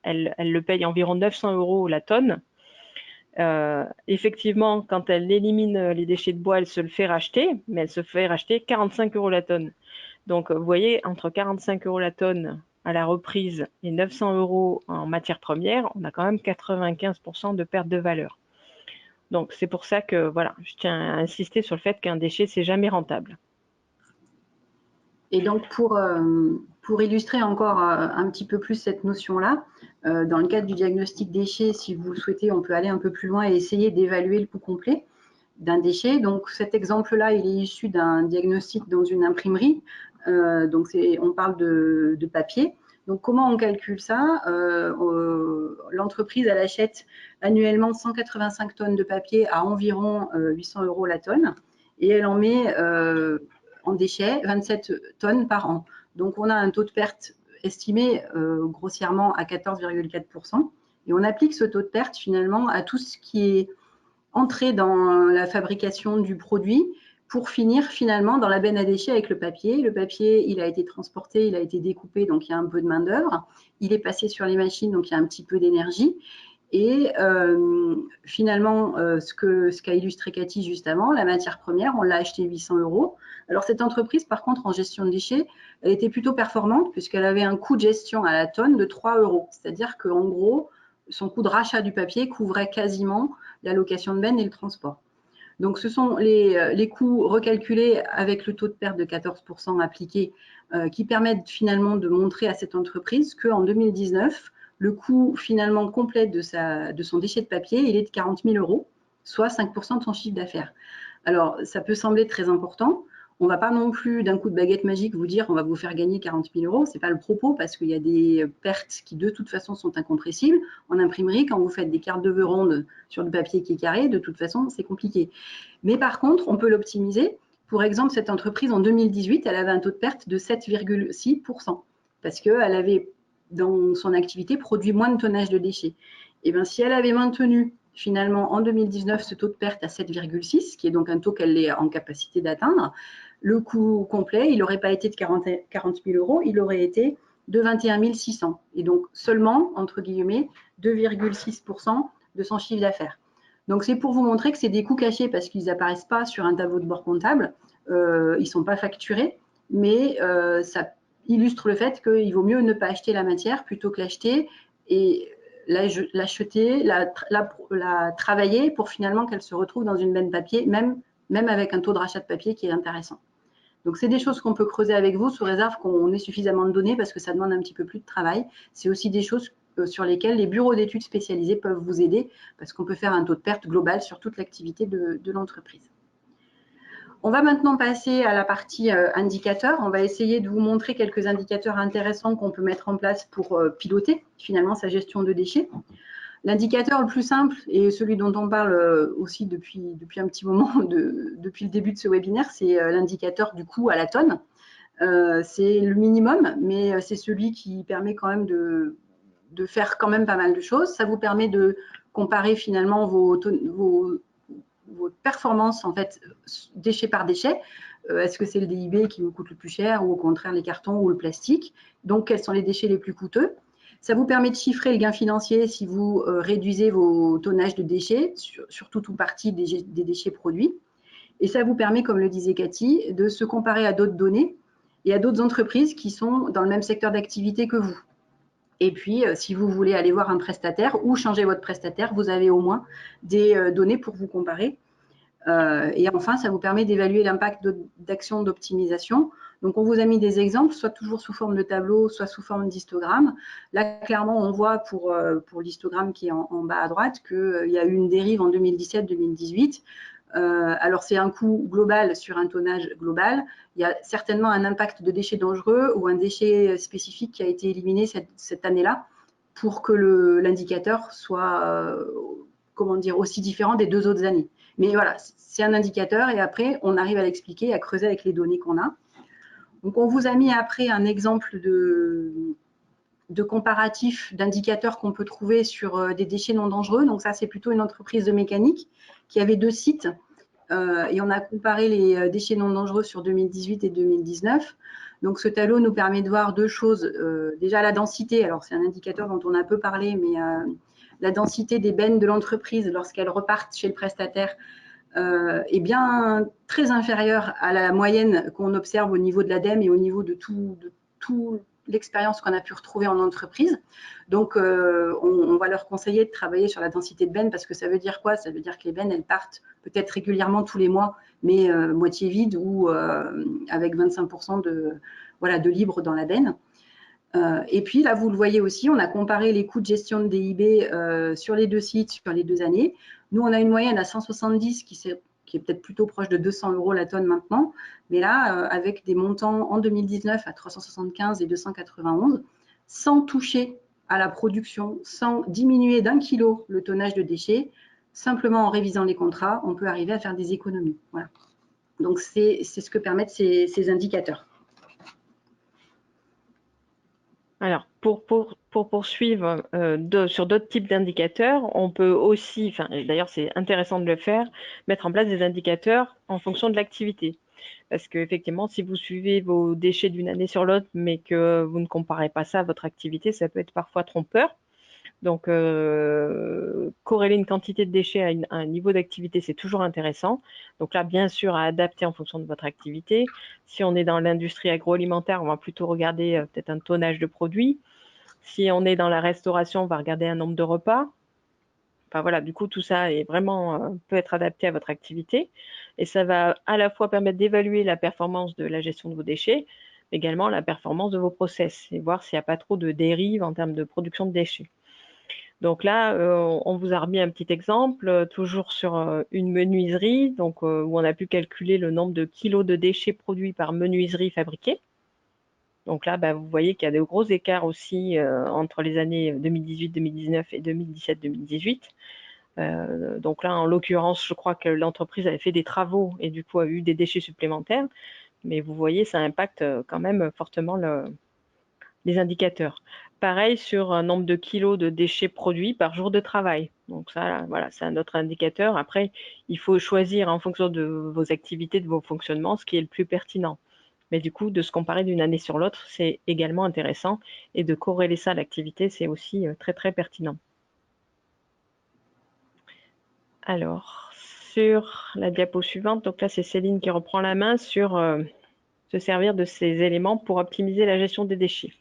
elle le paye environ 900 € la tonne. Effectivement, quand elle élimine les déchets de bois, elle se le fait racheter, mais elle se fait racheter 45 € la tonne. Donc, vous voyez, entre 45 € la tonne à la reprise et 900 € en matière première, on a quand même 95% de perte de valeur. Donc, c'est pour ça que, voilà, je tiens à insister sur le fait qu'un déchet, c'est jamais rentable. Et donc, pour illustrer encore un petit peu plus cette notion-là, dans le cadre du diagnostic déchet, si vous le souhaitez, on peut aller un peu plus loin et essayer d'évaluer le coût complet d'un déchet. Donc, cet exemple-là, il est issu d'un diagnostic dans une imprimerie. Donc, on parle de papier. Donc, comment on calcule ça? L'entreprise, elle achète annuellement 185 tonnes de papier à environ 800 € la tonne, et elle en met en déchets 27 tonnes par an. Donc, on a un taux de perte estimé grossièrement à 14,4%. Et on applique ce taux de perte finalement à tout ce qui est entré dans la fabrication du produit pour finir finalement dans la benne à déchets avec le papier. Le papier, il a été transporté, il a été découpé, donc il y a un peu de main-d'œuvre. Il est passé sur les machines, donc il y a un petit peu d'énergie. Et finalement, ce qu'a illustré Cathy juste avant, la matière première, on l'a acheté 800 €. Alors cette entreprise, par contre, en gestion de déchets, elle était plutôt performante puisqu'elle avait un coût de gestion à la tonne de 3 €. C'est-à-dire qu'en gros, son coût de rachat du papier couvrait quasiment la location de benne et le transport. Donc ce sont les coûts recalculés avec le taux de perte de 14% appliqué qui permettent finalement de montrer à cette entreprise qu'en 2019, le coût finalement complet de son déchet de papier, il est de 40 000 €, soit 5% de son chiffre d'affaires. Alors, ça peut sembler très important. On ne va pas non plus d'un coup de baguette magique vous dire on va vous faire gagner 40 000 €. Ce n'est pas le propos parce qu'il y a des pertes qui de toute façon sont incompressibles. En imprimerie, quand vous faites des cartes de vœux rondes sur du papier qui est carré, de toute façon, c'est compliqué. Mais par contre, on peut l'optimiser. Pour exemple, cette entreprise, en 2018, elle avait un taux de perte de 7,6% parce qu'elle avait, dans son activité, produit moins de tonnage de déchets. Et bien, si elle avait maintenu finalement en 2019 ce taux de perte à 7,6, qui est donc un taux qu'elle est en capacité d'atteindre, le coût complet, il n'aurait pas été de 40 000 €, il aurait été de 21 600. Et donc seulement, entre guillemets, 2,6% de son chiffre d'affaires. Donc c'est pour vous montrer que c'est des coûts cachés parce qu'ils n'apparaissent pas sur un tableau de bord comptable, ils ne sont pas facturés, mais ça illustre le fait qu'il vaut mieux ne pas acheter la matière plutôt que l'acheter et l'acheter, la travailler pour finalement qu'elle se retrouve dans une benne papier, même avec un taux de rachat de papier qui est intéressant. Donc, c'est des choses qu'on peut creuser avec vous sous réserve qu'on ait suffisamment de données parce que ça demande un petit peu plus de travail. C'est aussi des choses sur lesquelles les bureaux d'études spécialisés peuvent vous aider parce qu'on peut faire un taux de perte global sur toute l'activité de l'entreprise. On va maintenant passer à la partie indicateurs. On va essayer de vous montrer quelques indicateurs intéressants qu'on peut mettre en place pour piloter finalement sa gestion de déchets. L'indicateur le plus simple et celui dont on parle aussi depuis un petit moment, depuis le début de ce webinaire, c'est l'indicateur du coût à la tonne. C'est le minimum, mais c'est celui qui permet quand même de faire quand même pas mal de choses. Ça vous permet de comparer finalement vos performances en fait déchet par déchet. Est-ce que c'est le DIB qui vous coûte le plus cher ou au contraire les cartons ou le plastique? Donc, quels sont les déchets les plus coûteux? Ça vous permet de chiffrer le gain financier si vous réduisez vos tonnages de déchets, surtout ou partie des déchets produits. Et ça vous permet, comme le disait Cathy, de se comparer à d'autres données et à d'autres entreprises qui sont dans le même secteur d'activité que vous. Et puis, si vous voulez aller voir un prestataire ou changer votre prestataire, vous avez au moins des données pour vous comparer. Et enfin, ça vous permet d'évaluer l'impact d'actions d'optimisation. Donc, on vous a mis des exemples, soit toujours sous forme de tableau, soit sous forme d'histogramme. Là, clairement, on voit pour l'histogramme qui est en bas à droite qu'il y a eu une dérive en 2017-2018. Alors, c'est un coût global sur un tonnage global. Il y a certainement un impact de déchets dangereux ou un déchet spécifique qui a été éliminé cette année-là pour que l'indicateur soit, comment dire, aussi différent des 2 autres années. Mais voilà, c'est un indicateur et après, on arrive à l'expliquer, à creuser avec les données qu'on a. Donc, on vous a mis après un exemple de comparatif d'indicateurs qu'on peut trouver sur des déchets non dangereux. Donc, ça, c'est plutôt une entreprise de mécanique qui avait 2 sites et on a comparé les déchets non dangereux sur 2018 et 2019. Donc, ce tableau nous permet de voir 2 choses. Déjà, la densité. Alors, c'est un indicateur dont on a peu parlé, mais la densité des bennes de l'entreprise lorsqu'elles repartent chez le prestataire est bien très inférieure à la moyenne qu'on observe au niveau de l'ADEME et au niveau de tout l'expérience qu'on a pu retrouver en entreprise. Donc, on va leur conseiller de travailler sur la densité de bennes parce que ça veut dire quoi? Ça veut dire que les bennes, elles partent peut-être régulièrement tous les mois, mais moitié vide ou avec 25% de libre dans la benne. Et puis là, vous le voyez aussi, on a comparé les coûts de gestion de DIB sur les 2 sites, sur les 2 années. Nous, on a une moyenne à 170 qui est peut-être plutôt proche de 200 € la tonne maintenant. Mais là, avec des montants en 2019 à 375 et 291, sans toucher à la production, sans diminuer d'1 kilo le tonnage de déchets, simplement en révisant les contrats, on peut arriver à faire des économies. Voilà. Donc, c'est ce que permettent ces indicateurs. Alors, pour poursuivre sur d'autres types d'indicateurs, on peut aussi, d'ailleurs c'est intéressant de le faire, mettre en place des indicateurs en fonction de l'activité. Parce qu'effectivement, si vous suivez vos déchets d'une année sur l'autre, mais que vous ne comparez pas ça à votre activité, ça peut être parfois trompeur. Donc, corréler une quantité de déchets à un niveau d'activité, c'est toujours intéressant. Donc là, bien sûr, à adapter en fonction de votre activité. Si on est dans l'industrie agroalimentaire, on va plutôt regarder peut-être un tonnage de produits. Si on est dans la restauration, on va regarder un nombre de repas. Enfin voilà, du coup, tout ça est vraiment, peut être adapté à votre activité. Et ça va à la fois permettre d'évaluer la performance de la gestion de vos déchets, mais également la performance de vos process et voir s'il n'y a pas trop de dérives en termes de production de déchets. Donc là, on vous a remis un petit exemple, toujours sur une menuiserie, donc où on a pu calculer le nombre de kilos de déchets produits par menuiserie fabriquée. Donc là, vous voyez qu'il y a de gros écarts aussi entre les années 2018-2019 et 2017-2018. Donc là, en l'occurrence, je crois que l'entreprise avait fait des travaux et du coup a eu des déchets supplémentaires. Mais vous voyez, ça impacte quand même fortement les indicateurs. Pareil sur un nombre de kilos de déchets produits par jour de travail. Donc ça, voilà, c'est un autre indicateur. Après, il faut choisir en fonction de vos activités, de vos fonctionnements, ce qui est le plus pertinent. Mais du coup, de se comparer d'une année sur l'autre, c'est également intéressant. Et de corréler ça à l'activité, c'est aussi très, très pertinent. Alors, sur la diapo suivante, donc là, c'est Céline qui reprend la main sur se servir de ces éléments pour optimiser la gestion des déchets.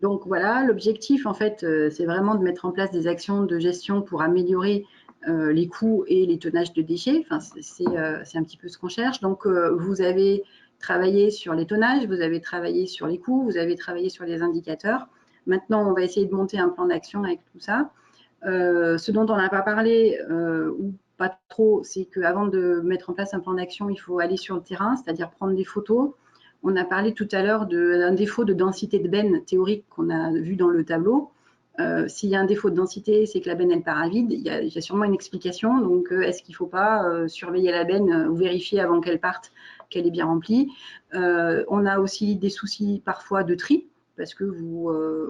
Donc voilà, l'objectif en fait, c'est vraiment de mettre en place des actions de gestion pour améliorer les coûts et les tonnages de déchets. Enfin, c'est un petit peu ce qu'on cherche. Donc vous avez travaillé sur les tonnages, vous avez travaillé sur les coûts, vous avez travaillé sur les indicateurs. Maintenant, on va essayer de monter un plan d'action avec tout ça. Ce dont on n'a pas parlé, ou pas trop, c'est qu'avant de mettre en place un plan d'action, il faut aller sur le terrain, c'est-à-dire prendre des photos. On a parlé tout à l'heure d'un défaut de densité de benne théorique qu'on a vu dans le tableau. S'il y a un défaut de densité, c'est que la benne elle part à vide. Il y a sûrement une explication. Donc, est-ce qu'il ne faut pas surveiller la benne ou vérifier avant qu'elle parte qu'elle est bien remplie? On a aussi des soucis parfois de tri, parce que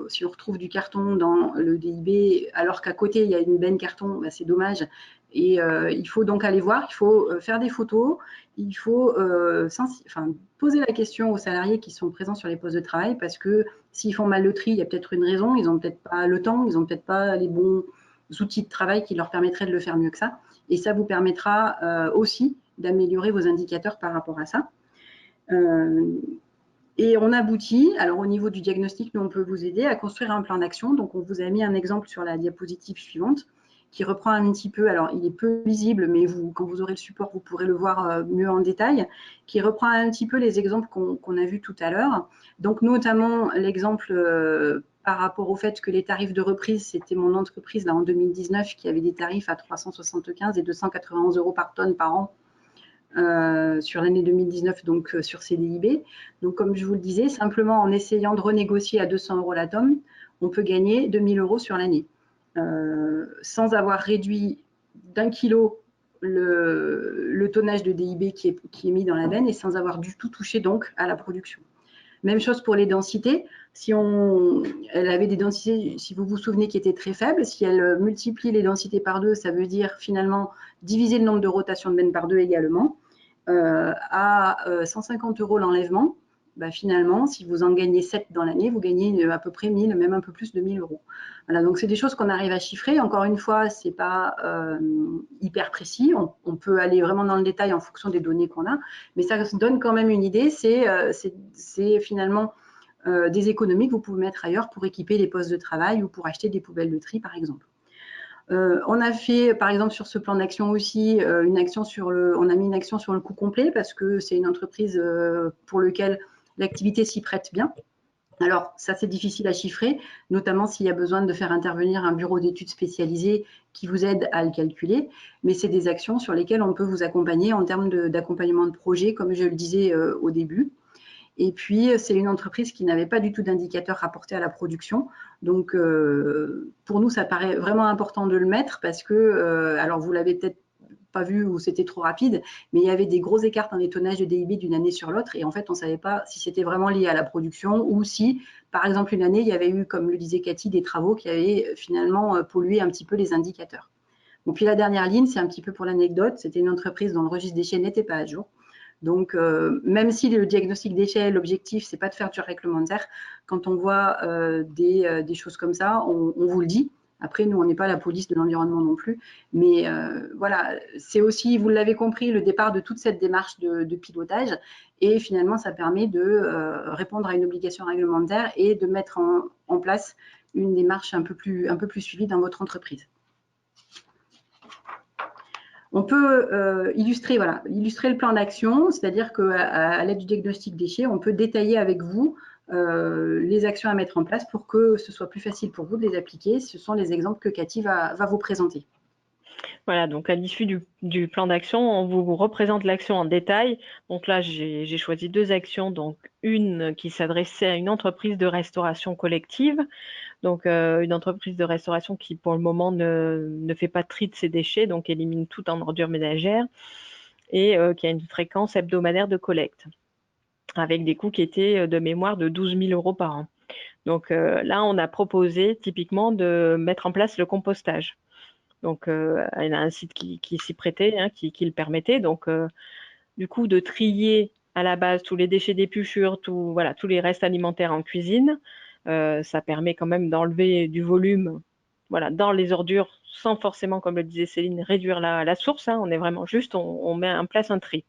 si on retrouve du carton dans le DIB alors qu'à côté il y a une benne carton, bah, c'est dommage. Et il faut donc aller voir, il faut faire des photos, il faut poser la question aux salariés qui sont présents sur les postes de travail, parce que s'ils font mal le tri, il y a peut-être une raison, ils n'ont peut-être pas le temps, ils n'ont peut-être pas les bons outils de travail qui leur permettraient de le faire mieux que ça. Et ça vous permettra aussi d'améliorer vos indicateurs par rapport à ça. Et on aboutit, alors au niveau du diagnostic, nous on peut vous aider à construire un plan d'action. Donc on vous a mis un exemple sur la diapositive suivante qui reprend un petit peu, alors il est peu visible, mais quand vous aurez le support, vous pourrez le voir mieux en détail, qui reprend un petit peu les exemples qu'on a vus tout à l'heure. Donc notamment l'exemple par rapport au fait que les tarifs de reprise, c'était mon entreprise là en 2019 qui avait des tarifs à 375 et 291 € par tonne par an. Sur l'année 2019, donc sur CDIB. Donc, comme je vous le disais, simplement en essayant de renégocier à 200 € la tonne, on peut gagner 2000 € sur l'année, sans avoir réduit d'1 kilo le tonnage de DIB qui est mis dans la benne et sans avoir du tout touché donc à la production. Même chose pour les densités. Si elle avait des densités, si vous vous souvenez, qui étaient très faibles, si elle multiplie les densités par 2, ça veut dire finalement diviser le nombre de rotations de benne par 2 également. À 150 € l'enlèvement, bah finalement, si vous en gagnez 7 dans l'année, vous gagnez à peu près 1000, même un peu plus de 1000 €. Voilà, donc c'est des choses qu'on arrive à chiffrer. Encore une fois, ce n'est pas hyper précis. On peut aller vraiment dans le détail en fonction des données qu'on a, mais ça donne quand même une idée. C'est finalement des économies que vous pouvez mettre ailleurs pour équiper les postes de travail ou pour acheter des poubelles de tri, par exemple. On a fait, par exemple, sur ce plan d'action aussi, on a mis une action sur le coût complet parce que c'est une entreprise pour laquelle l'activité s'y prête bien. Alors, ça, c'est difficile à chiffrer, notamment s'il y a besoin de faire intervenir un bureau d'études spécialisé qui vous aide à le calculer. Mais c'est des actions sur lesquelles on peut vous accompagner en termes d'accompagnement de projet, comme je le disais au début. Et puis, c'est une entreprise qui n'avait pas du tout d'indicateurs rapportés à la production. Donc, pour nous, ça paraît vraiment important de le mettre parce que, alors vous l'avez peut-être pas vu ou c'était trop rapide, mais il y avait des gros écarts dans les tonnages de DIB d'une année sur l'autre. Et en fait, on ne savait pas si c'était vraiment lié à la production ou si, par exemple, une année, il y avait eu, comme le disait Cathy, des travaux qui avaient finalement pollué un petit peu les indicateurs. Bon, puis la dernière ligne, c'est un petit peu pour l'anecdote, c'était une entreprise dont le registre déchets n'était pas à jour. Donc, même si le diagnostic déchets, l'objectif, c'est pas de faire du réglementaire, quand on voit des choses comme ça, on vous le dit. Après, nous, on n'est pas la police de l'environnement non plus. Mais voilà, c'est aussi, vous l'avez compris, le départ de toute cette démarche de pilotage. Et finalement, ça permet de répondre à une obligation réglementaire et de mettre en place une démarche un peu plus suivie dans votre entreprise. On peut illustrer le plan d'action, c'est-à-dire qu'à l'aide du diagnostic déchets, on peut détailler avec vous les actions à mettre en place pour que ce soit plus facile pour vous de les appliquer. Ce sont les exemples que Cathy va vous présenter. Voilà, donc à l'issue du plan d'action, on vous représente l'action en détail. Donc là, j'ai choisi 2 actions, donc une qui s'adressait à une entreprise de restauration collective, donc une entreprise de restauration qui pour le moment ne fait pas de tri de ses déchets, donc élimine tout en ordures ménagères et qui a une fréquence hebdomadaire de collecte, avec des coûts qui étaient de mémoire de 12 000 € par an. Donc là, on a proposé typiquement de mettre en place le compostage. Donc, elle a un site qui s'y prêtait, hein, qui le permettait. Donc, du coup, de trier à la base tous les déchets d'épluchure, tous les restes alimentaires en cuisine, ça permet quand même d'enlever du volume, voilà, dans les ordures, sans forcément, comme le disait Céline, réduire la source. Hein. On est vraiment juste, on met en place un tri.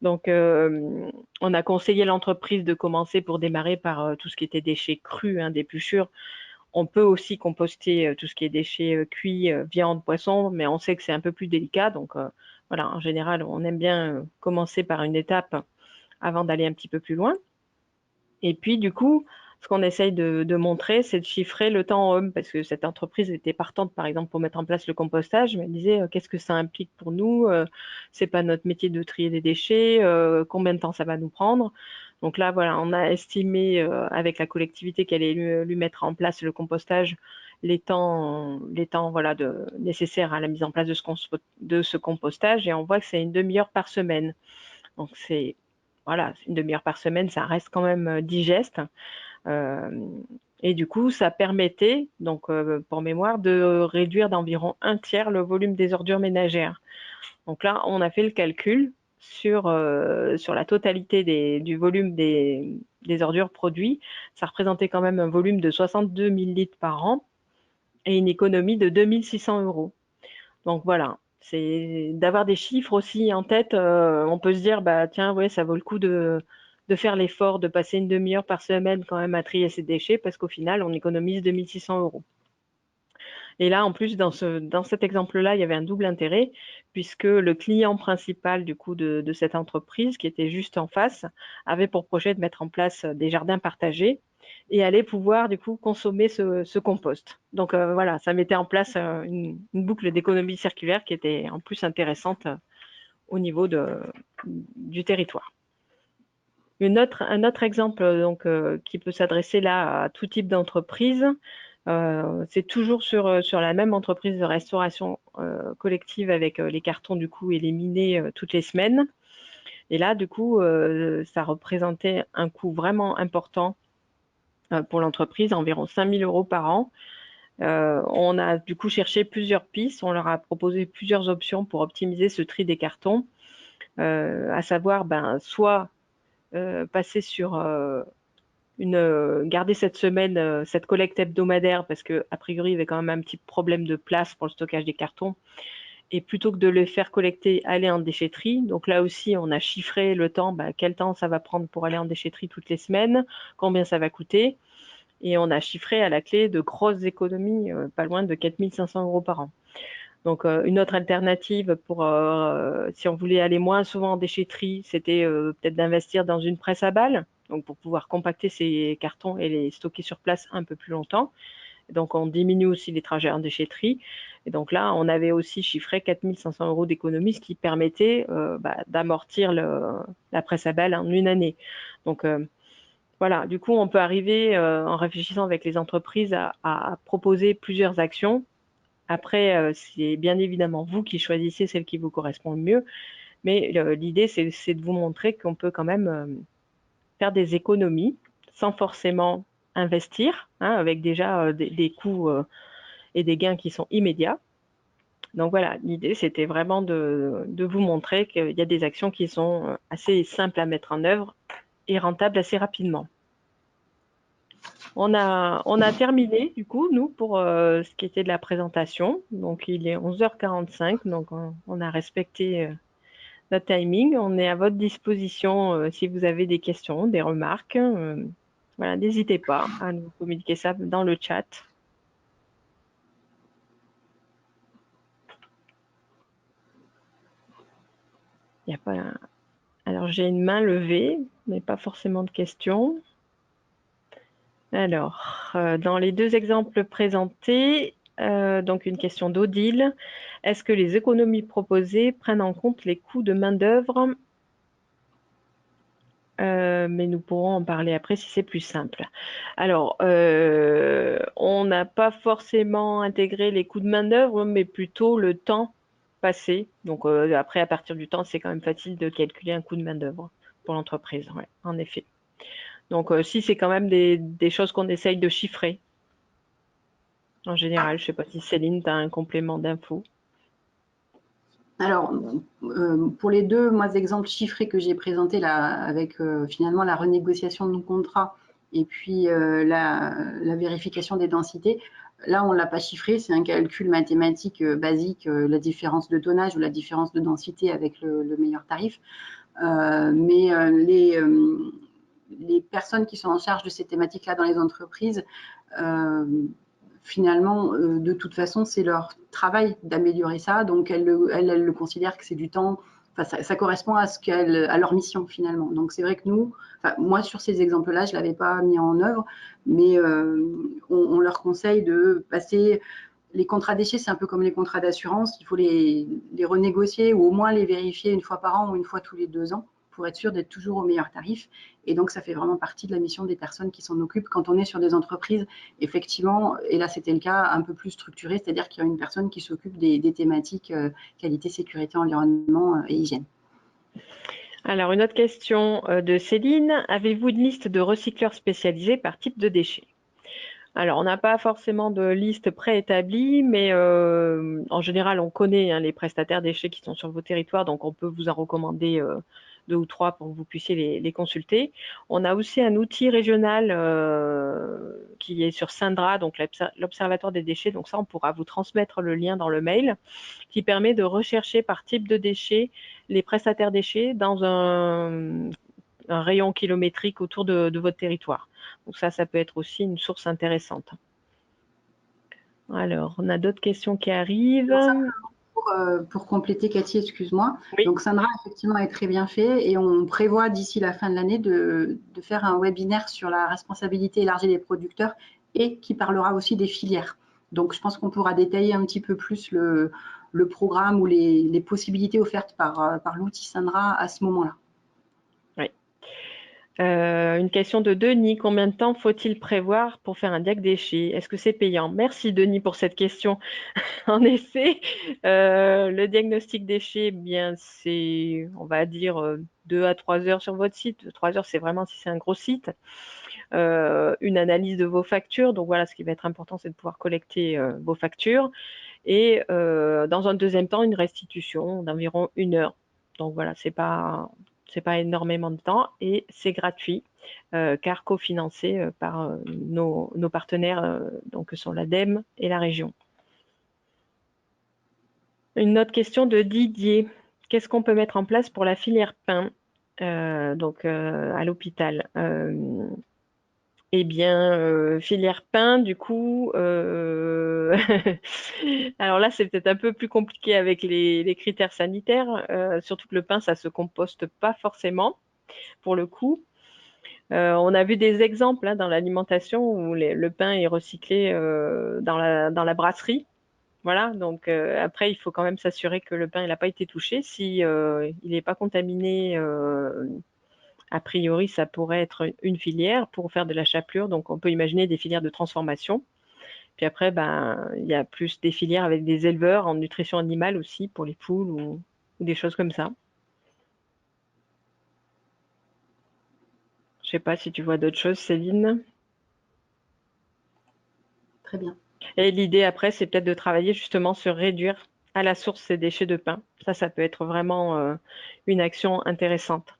Donc, on a conseillé l'entreprise de commencer pour démarrer par tout ce qui était déchets crus, hein, d'épluchures. On peut aussi composter tout ce qui est déchets cuits, viande, poisson, mais on sait que c'est un peu plus délicat. Donc, voilà, en général, on aime bien commencer par une étape avant d'aller un petit peu plus loin. Et puis, du coup, ce qu'on essaye de montrer, c'est de chiffrer le temps en homme, parce que cette entreprise était partante, par exemple, pour mettre en place le compostage, mais elle disait qu'est-ce que ça implique pour nous, c'est pas notre métier de trier les déchets, combien de temps ça va nous prendre. Donc là, voilà, on a estimé avec la collectivité qu'elle allait lui mettre en place le compostage les temps voilà, nécessaires à la mise en place de ce compostage, et on voit que c'est une demi-heure par semaine. Donc c'est voilà, une demi-heure par semaine, ça reste quand même digeste. Et du coup, ça permettait, donc pour mémoire, de réduire d'environ 1/3 le volume des ordures ménagères. Donc là, on a fait le calcul sur la totalité du volume des ordures produits. Ça représentait quand même un volume de 62 000 litres par an et une économie de 2 600 €. Donc voilà, c'est d'avoir des chiffres aussi en tête. On peut se dire, bah tiens, ouais, ça vaut le coup de faire l'effort de passer une demi-heure par semaine quand même à trier ses déchets, parce qu'au final, on économise 2 600 €. Et là, en plus, dans cet exemple-là, il y avait un double intérêt, puisque le client principal du coup de cette entreprise, qui était juste en face, avait pour projet de mettre en place des jardins partagés et allait pouvoir du coup consommer ce compost. Donc voilà, ça mettait en place une boucle d'économie circulaire qui était en plus intéressante au niveau du territoire. Un autre exemple donc, qui peut s'adresser là à tout type d'entreprise, c'est toujours sur la même entreprise de restauration collective avec les cartons du coup éliminés toutes les semaines. Et là, du coup, ça représentait un coût vraiment important pour l'entreprise, environ 5 000 € par an. On a du coup cherché plusieurs pistes, on leur a proposé plusieurs options pour optimiser ce tri des cartons, à savoir soit passer sur garder cette semaine cette collecte hebdomadaire, parce que a priori il y avait quand même un petit problème de place pour le stockage des cartons, et plutôt que de les faire collecter, aller en déchetterie. Donc là aussi on a chiffré le temps, quel temps ça va prendre pour aller en déchetterie toutes les semaines, combien ça va coûter, et on a chiffré à la clé de grosses économies, pas loin de 4 500 € par an. Donc une autre alternative pour si on voulait aller moins souvent en déchetterie, c'était peut-être d'investir dans une presse à balles, donc pour pouvoir compacter ces cartons et les stocker sur place un peu plus longtemps. Donc on diminue aussi les trajets en déchetterie. Et donc là, on avait aussi chiffré 4 500 € d'économie, ce qui permettait d'amortir la presse à balles en une année. Donc voilà, du coup, on peut arriver en réfléchissant avec les entreprises à proposer plusieurs actions. Après, c'est bien évidemment vous qui choisissez celle qui vous correspond le mieux, mais l'idée, c'est de vous montrer qu'on peut quand même faire des économies sans forcément investir, hein, avec déjà des coûts et des gains qui sont immédiats. Donc voilà, l'idée, c'était vraiment de vous montrer qu'il y a des actions qui sont assez simples à mettre en œuvre et rentables assez rapidement. On a terminé, du coup, nous, pour ce qui était de la présentation. Donc, il est 11h45, donc on a respecté notre timing. On est à votre disposition si vous avez des questions, des remarques. Voilà, n'hésitez pas à nous communiquer ça dans le chat. Il n'y a pas... Alors, j'ai une main levée, mais pas forcément de questions. Alors, dans les deux exemples présentés, donc une question d'Odile. Est-ce que les économies proposées prennent en compte les coûts de main-d'œuvre? Mais nous pourrons en parler après si c'est plus simple. Alors, on n'a pas forcément intégré les coûts de main-d'œuvre, mais plutôt le temps passé. Donc après, à partir du temps, c'est quand même facile de calculer un coût de main-d'œuvre pour l'entreprise, ouais, en effet. Donc si c'est quand même des choses qu'on essaye de chiffrer. En général, je ne sais pas si Céline, tu as un complément d'infos. Alors, pour les deux exemples chiffrés que j'ai présentés là, avec finalement la renégociation de nos contrats et puis la vérification des densités, là, on ne l'a pas chiffré, c'est un calcul mathématique basique, la différence de tonnage ou la différence de densité avec le meilleur tarif. Les personnes qui sont en charge de ces thématiques-là dans les entreprises, finalement, de toute façon, c'est leur travail d'améliorer ça. Donc, elles le considèrent que c'est du temps. Enfin, ça correspond à leur mission finalement. Donc, c'est vrai que nous, moi, sur ces exemples-là, je ne l'avais pas mis en œuvre, mais on leur conseille de passer. Les contrats déchets, c'est un peu comme les contrats d'assurance. Il faut les renégocier ou au moins les vérifier une fois par an ou une fois tous les 2 ans pour être sûr d'être toujours au meilleur tarif. Et donc, ça fait vraiment partie de la mission des personnes qui s'en occupent quand on est sur des entreprises, effectivement, et là, c'était le cas, un peu plus structuré, c'est-à-dire qu'il y a une personne qui s'occupe des thématiques qualité, sécurité, environnement et hygiène. Alors, une autre question de Céline. Avez-vous une liste de recycleurs spécialisés par type de déchets? Alors, on n'a pas forcément de liste préétablie, mais en général, on connaît les prestataires déchets qui sont sur vos territoires, donc on peut vous en recommander 2 ou 3 pour que vous puissiez les consulter. On a aussi un outil régional qui est sur Syndra, donc l'Observatoire des déchets. Donc ça, on pourra vous transmettre le lien dans le mail, qui permet de rechercher par type de déchets les prestataires déchets dans un rayon kilométrique autour de votre territoire. Donc ça peut être aussi une source intéressante. Alors, on a d'autres questions qui arrivent. Pour compléter, Cathy, excuse-moi. Oui. Donc, Sandra, effectivement, est très bien fait et on prévoit d'ici la fin de l'année de faire un webinaire sur la responsabilité élargie des producteurs et qui parlera aussi des filières. Donc, je pense qu'on pourra détailler un petit peu plus le programme ou les possibilités offertes par l'outil Sandra à ce moment-là. Oui. Une question de Denis. Combien de temps faut-il prévoir pour faire un diag déchet? Est-ce que c'est payant? Merci Denis pour cette question. En effet, le diagnostic déchet, bien c'est, on va dire, 2 à 3 heures sur votre site. 3 heures, c'est vraiment si c'est un gros site. Une analyse de vos factures. Donc voilà, ce qui va être important, c'est de pouvoir collecter vos factures. Et dans un deuxième temps, une restitution d'environ 1 heure. Donc voilà, c'est pas énormément de temps et c'est gratuit car cofinancé par nos partenaires, donc que sont l'ADEME et la région. Une autre question de Didier. Qu'est-ce qu'on peut mettre en place pour la filière pain à l'hôpital? Eh bien, filière pain, du coup, alors là, c'est peut-être un peu plus compliqué avec les critères sanitaires, surtout que le pain, ça se composte pas forcément, pour le coup. On a vu des exemples dans l'alimentation où le pain est recyclé dans la brasserie. Voilà, donc après, il faut quand même s'assurer que le pain, il n'a pas été touché. Si il n'est pas contaminé, a priori, ça pourrait être une filière pour faire de la chapelure. Donc, on peut imaginer des filières de transformation. Puis après, il y a plus des filières avec des éleveurs en nutrition animale aussi pour les poules ou des choses comme ça. Je sais pas si tu vois d'autres choses, Céline. Très bien. Et l'idée après, c'est peut-être de travailler justement sur réduire à la source ces déchets de pain. Ça peut être vraiment une action intéressante.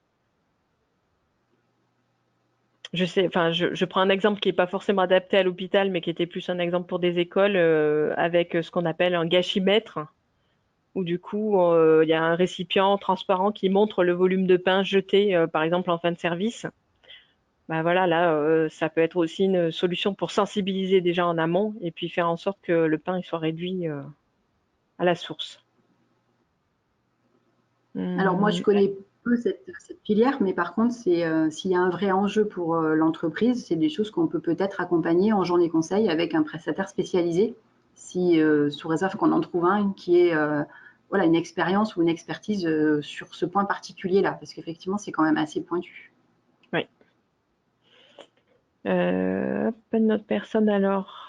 Je sais, enfin, je prends un exemple qui n'est pas forcément adapté à l'hôpital, mais qui était plus un exemple pour des écoles avec ce qu'on appelle un gâchimètre, où du coup, il y a un récipient transparent qui montre le volume de pain jeté, par exemple, en fin de service. Bah voilà, là, ça peut être aussi une solution pour sensibiliser déjà en amont et puis faire en sorte que le pain il soit réduit à la source. Alors moi, je connais peu cette filière, mais par contre, s'il y a un vrai enjeu pour l'entreprise, c'est des choses qu'on peut peut-être accompagner en journée conseil avec un prestataire spécialisé, sous réserve qu'on en trouve un qui ait voilà, une expérience ou une expertise sur ce point particulier-là, parce qu'effectivement, c'est quand même assez pointu. Oui. Une autre personne alors.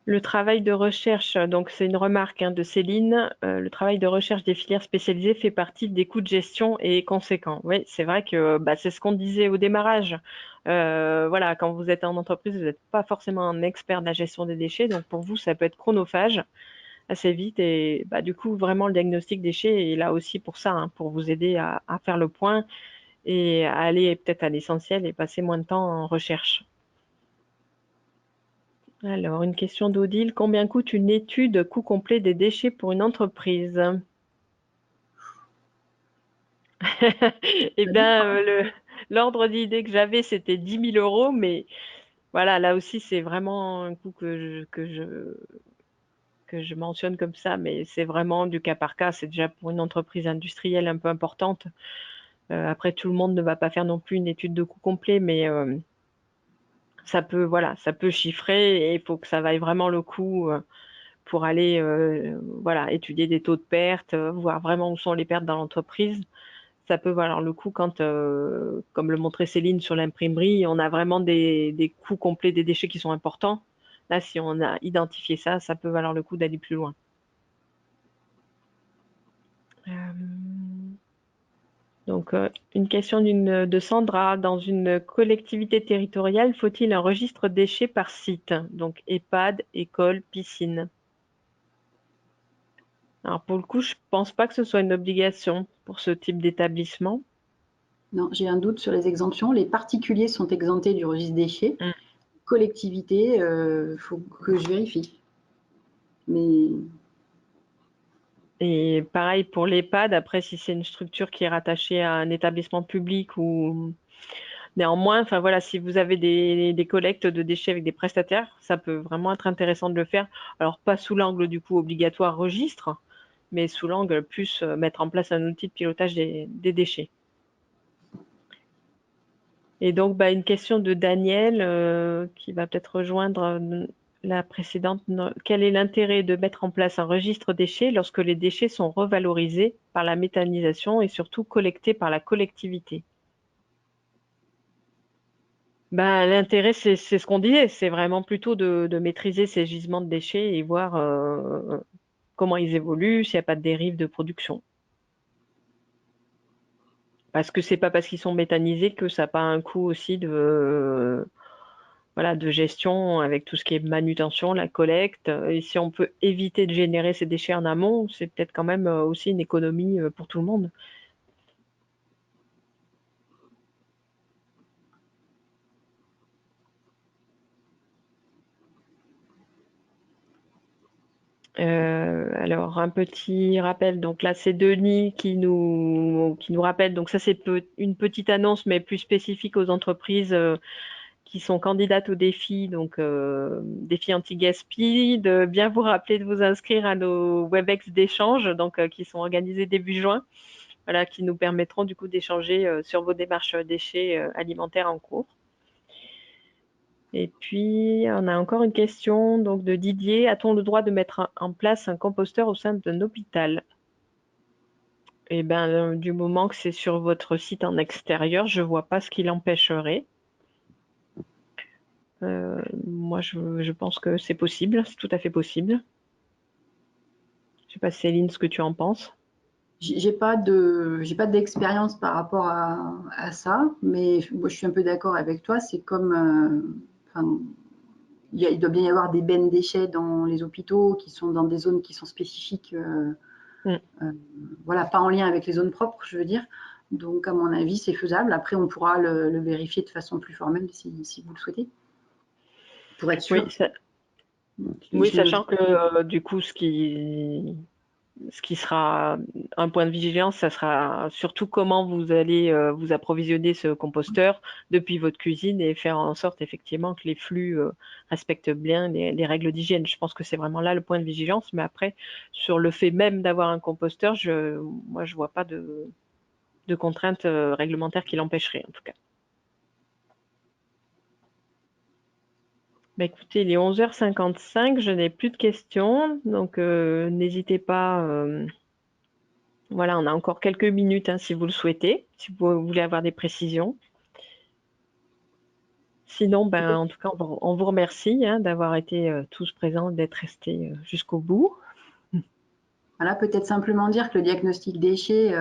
Le travail de recherche, donc c'est une remarque de Céline, le travail de recherche des filières spécialisées fait partie des coûts de gestion et est conséquent. Oui, c'est vrai que c'est ce qu'on disait au démarrage. Voilà, quand vous êtes en entreprise, vous n'êtes pas forcément un expert de la gestion des déchets, donc pour vous, ça peut être chronophage assez vite. Et du coup, vraiment, le diagnostic déchets est là aussi pour ça, pour vous aider à faire le point et à aller peut-être à l'essentiel et passer moins de temps en recherche. Alors, une question d'Odile. Combien coûte une étude coût complet des déchets pour une entreprise? Eh bien, l'ordre d'idée que j'avais, c'était 10 000 euros, mais voilà, là aussi, c'est vraiment un coût que je mentionne comme ça, mais c'est vraiment du cas par cas. C'est déjà pour une entreprise industrielle un peu importante. Après, tout le monde ne va pas faire non plus une étude de coût complet, mais ça peut, voilà, ça peut chiffrer et il faut que ça vaille vraiment le coup pour aller, voilà, étudier des taux de perte, voir vraiment où sont les pertes dans l'entreprise. Ça peut valoir le coup quand, comme le montrait Céline sur l'imprimerie, on a vraiment des coûts complets des déchets qui sont importants. Là, si on a identifié ça, ça peut valoir le coup d'aller plus loin. Donc, une question de Sandra. Dans une collectivité territoriale, faut-il un registre déchets par site? Donc, EHPAD, école, piscine. Alors, pour le coup, je pense pas que ce soit une obligation pour ce type d'établissement. Non, j'ai un doute sur les exemptions. Les particuliers sont exemptés du registre déchets. Mm. Collectivité, faut que je vérifie. Mais Et pareil pour l'EHPAD, après, si c'est une structure qui est rattachée à un établissement public ou néanmoins, enfin voilà, si vous avez des collectes de déchets avec des prestataires, ça peut vraiment être intéressant de le faire. Alors, pas sous l'angle du coup obligatoire registre, mais sous l'angle plus mettre en place un outil de pilotage des déchets. Et donc, bah, une question de Daniel qui va peut-être rejoindre la précédente. Quel est l'intérêt de mettre en place un registre déchets lorsque les déchets sont revalorisés par la méthanisation et surtout collectés par la collectivité? Ben, l'intérêt, c'est ce qu'on disait, c'est vraiment plutôt de maîtriser ces gisements de déchets et voir comment ils évoluent, s'il n'y a pas de dérive de production. Parce que c'est pas parce qu'ils sont méthanisés que ça n'a pas un coût aussi voilà, de gestion avec tout ce qui est manutention, la collecte. Et si on peut éviter de générer ces déchets en amont, c'est peut-être quand même aussi une économie pour tout le monde. Alors, un petit rappel. Donc là, c'est Denis qui nous rappelle. Donc ça, c'est une petite annonce, mais plus spécifique aux entreprises qui sont candidates au défi, donc défi anti-gaspi, de bien vous rappeler de vous inscrire à nos WebEx d'échange, donc qui sont organisés début juin, voilà, qui nous permettront du coup d'échanger sur vos démarches déchets alimentaires en cours. Et puis, on a encore une question donc, de Didier. A-t-on le droit de mettre en place un composteur au sein d'un hôpital? Eh bien, du moment que c'est sur votre site en extérieur, je ne vois pas ce qui l'empêcherait. Moi, je pense que c'est possible, c'est tout à fait possible. Je ne sais pas, Céline, ce que tu en penses. j'ai pas d'expérience par rapport à ça, mais moi, je suis un peu d'accord avec toi. C'est comme, enfin, il doit bien y avoir des bennes déchets dans les hôpitaux qui sont dans des zones qui sont spécifiques, voilà, pas en lien avec les zones propres, je veux dire. Donc, à mon avis, c'est faisable. Après, on pourra le vérifier de façon plus formelle si vous le souhaitez, pour être sûr. Oui, oui, sachant que du coup, ce qui sera un point de vigilance, ça sera surtout comment vous allez vous approvisionner ce composteur depuis votre cuisine et faire en sorte effectivement que les flux respectent bien les règles d'hygiène. Je pense que c'est vraiment là le point de vigilance. Mais après, sur le fait même d'avoir un composteur, moi, je vois pas de contraintes réglementaires qui l'empêcheraient en tout cas. Bah, écoutez, il est 11h55, je n'ai plus de questions, donc n'hésitez pas. Voilà, on a encore quelques minutes hein, si vous le souhaitez, si vous voulez avoir des précisions. Sinon, ben, en tout cas, on vous remercie hein, d'avoir été tous présents, d'être restés jusqu'au bout. Voilà, peut-être simplement dire que le diagnostic déchets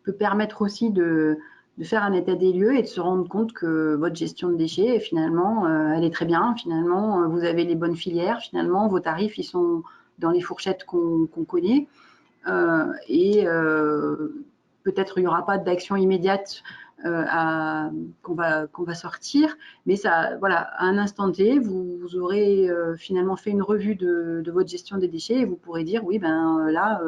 peut permettre aussi de faire un état des lieux et de se rendre compte que votre gestion de déchets, finalement, elle est très bien. Finalement, vous avez les bonnes filières. Finalement, vos tarifs, ils sont dans les fourchettes qu'on connaît. Et peut-être il n'y aura pas d'action immédiate qu'on va sortir, mais ça, voilà, à un instant T, vous aurez finalement fait une revue de votre gestion des déchets et vous pourrez dire oui, ben là,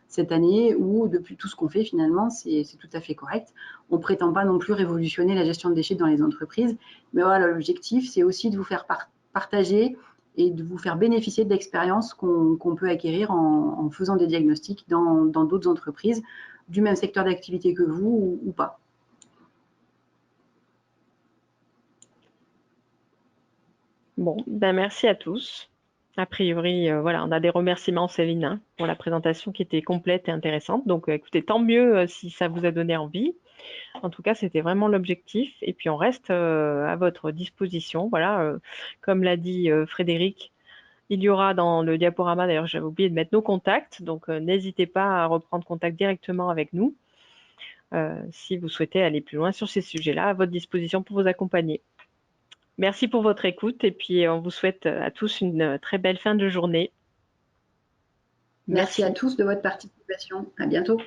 cette année où, depuis tout ce qu'on fait, finalement, c'est tout à fait correct. On ne prétend pas non plus révolutionner la gestion de déchets dans les entreprises, mais voilà, l'objectif, c'est aussi de vous faire partager et de vous faire bénéficier de l'expérience qu'on peut acquérir en faisant des diagnostics dans d'autres entreprises du même secteur d'activité que vous ou pas. Bon, ben merci à tous. A priori, voilà, on a des remerciements, Céline, hein, pour la présentation qui était complète et intéressante. Donc, écoutez, tant mieux si ça vous a donné envie. En tout cas, c'était vraiment l'objectif. Et puis, on reste à votre disposition. Voilà, comme l'a dit Frédéric, il y aura dans le diaporama, d'ailleurs, j'avais oublié de mettre nos contacts. Donc, n'hésitez pas à reprendre contact directement avec nous si vous souhaitez aller plus loin sur ces sujets-là, à votre disposition pour vous accompagner. Merci pour votre écoute et puis on vous souhaite à tous une très belle fin de journée. Merci à tous de votre participation. À bientôt.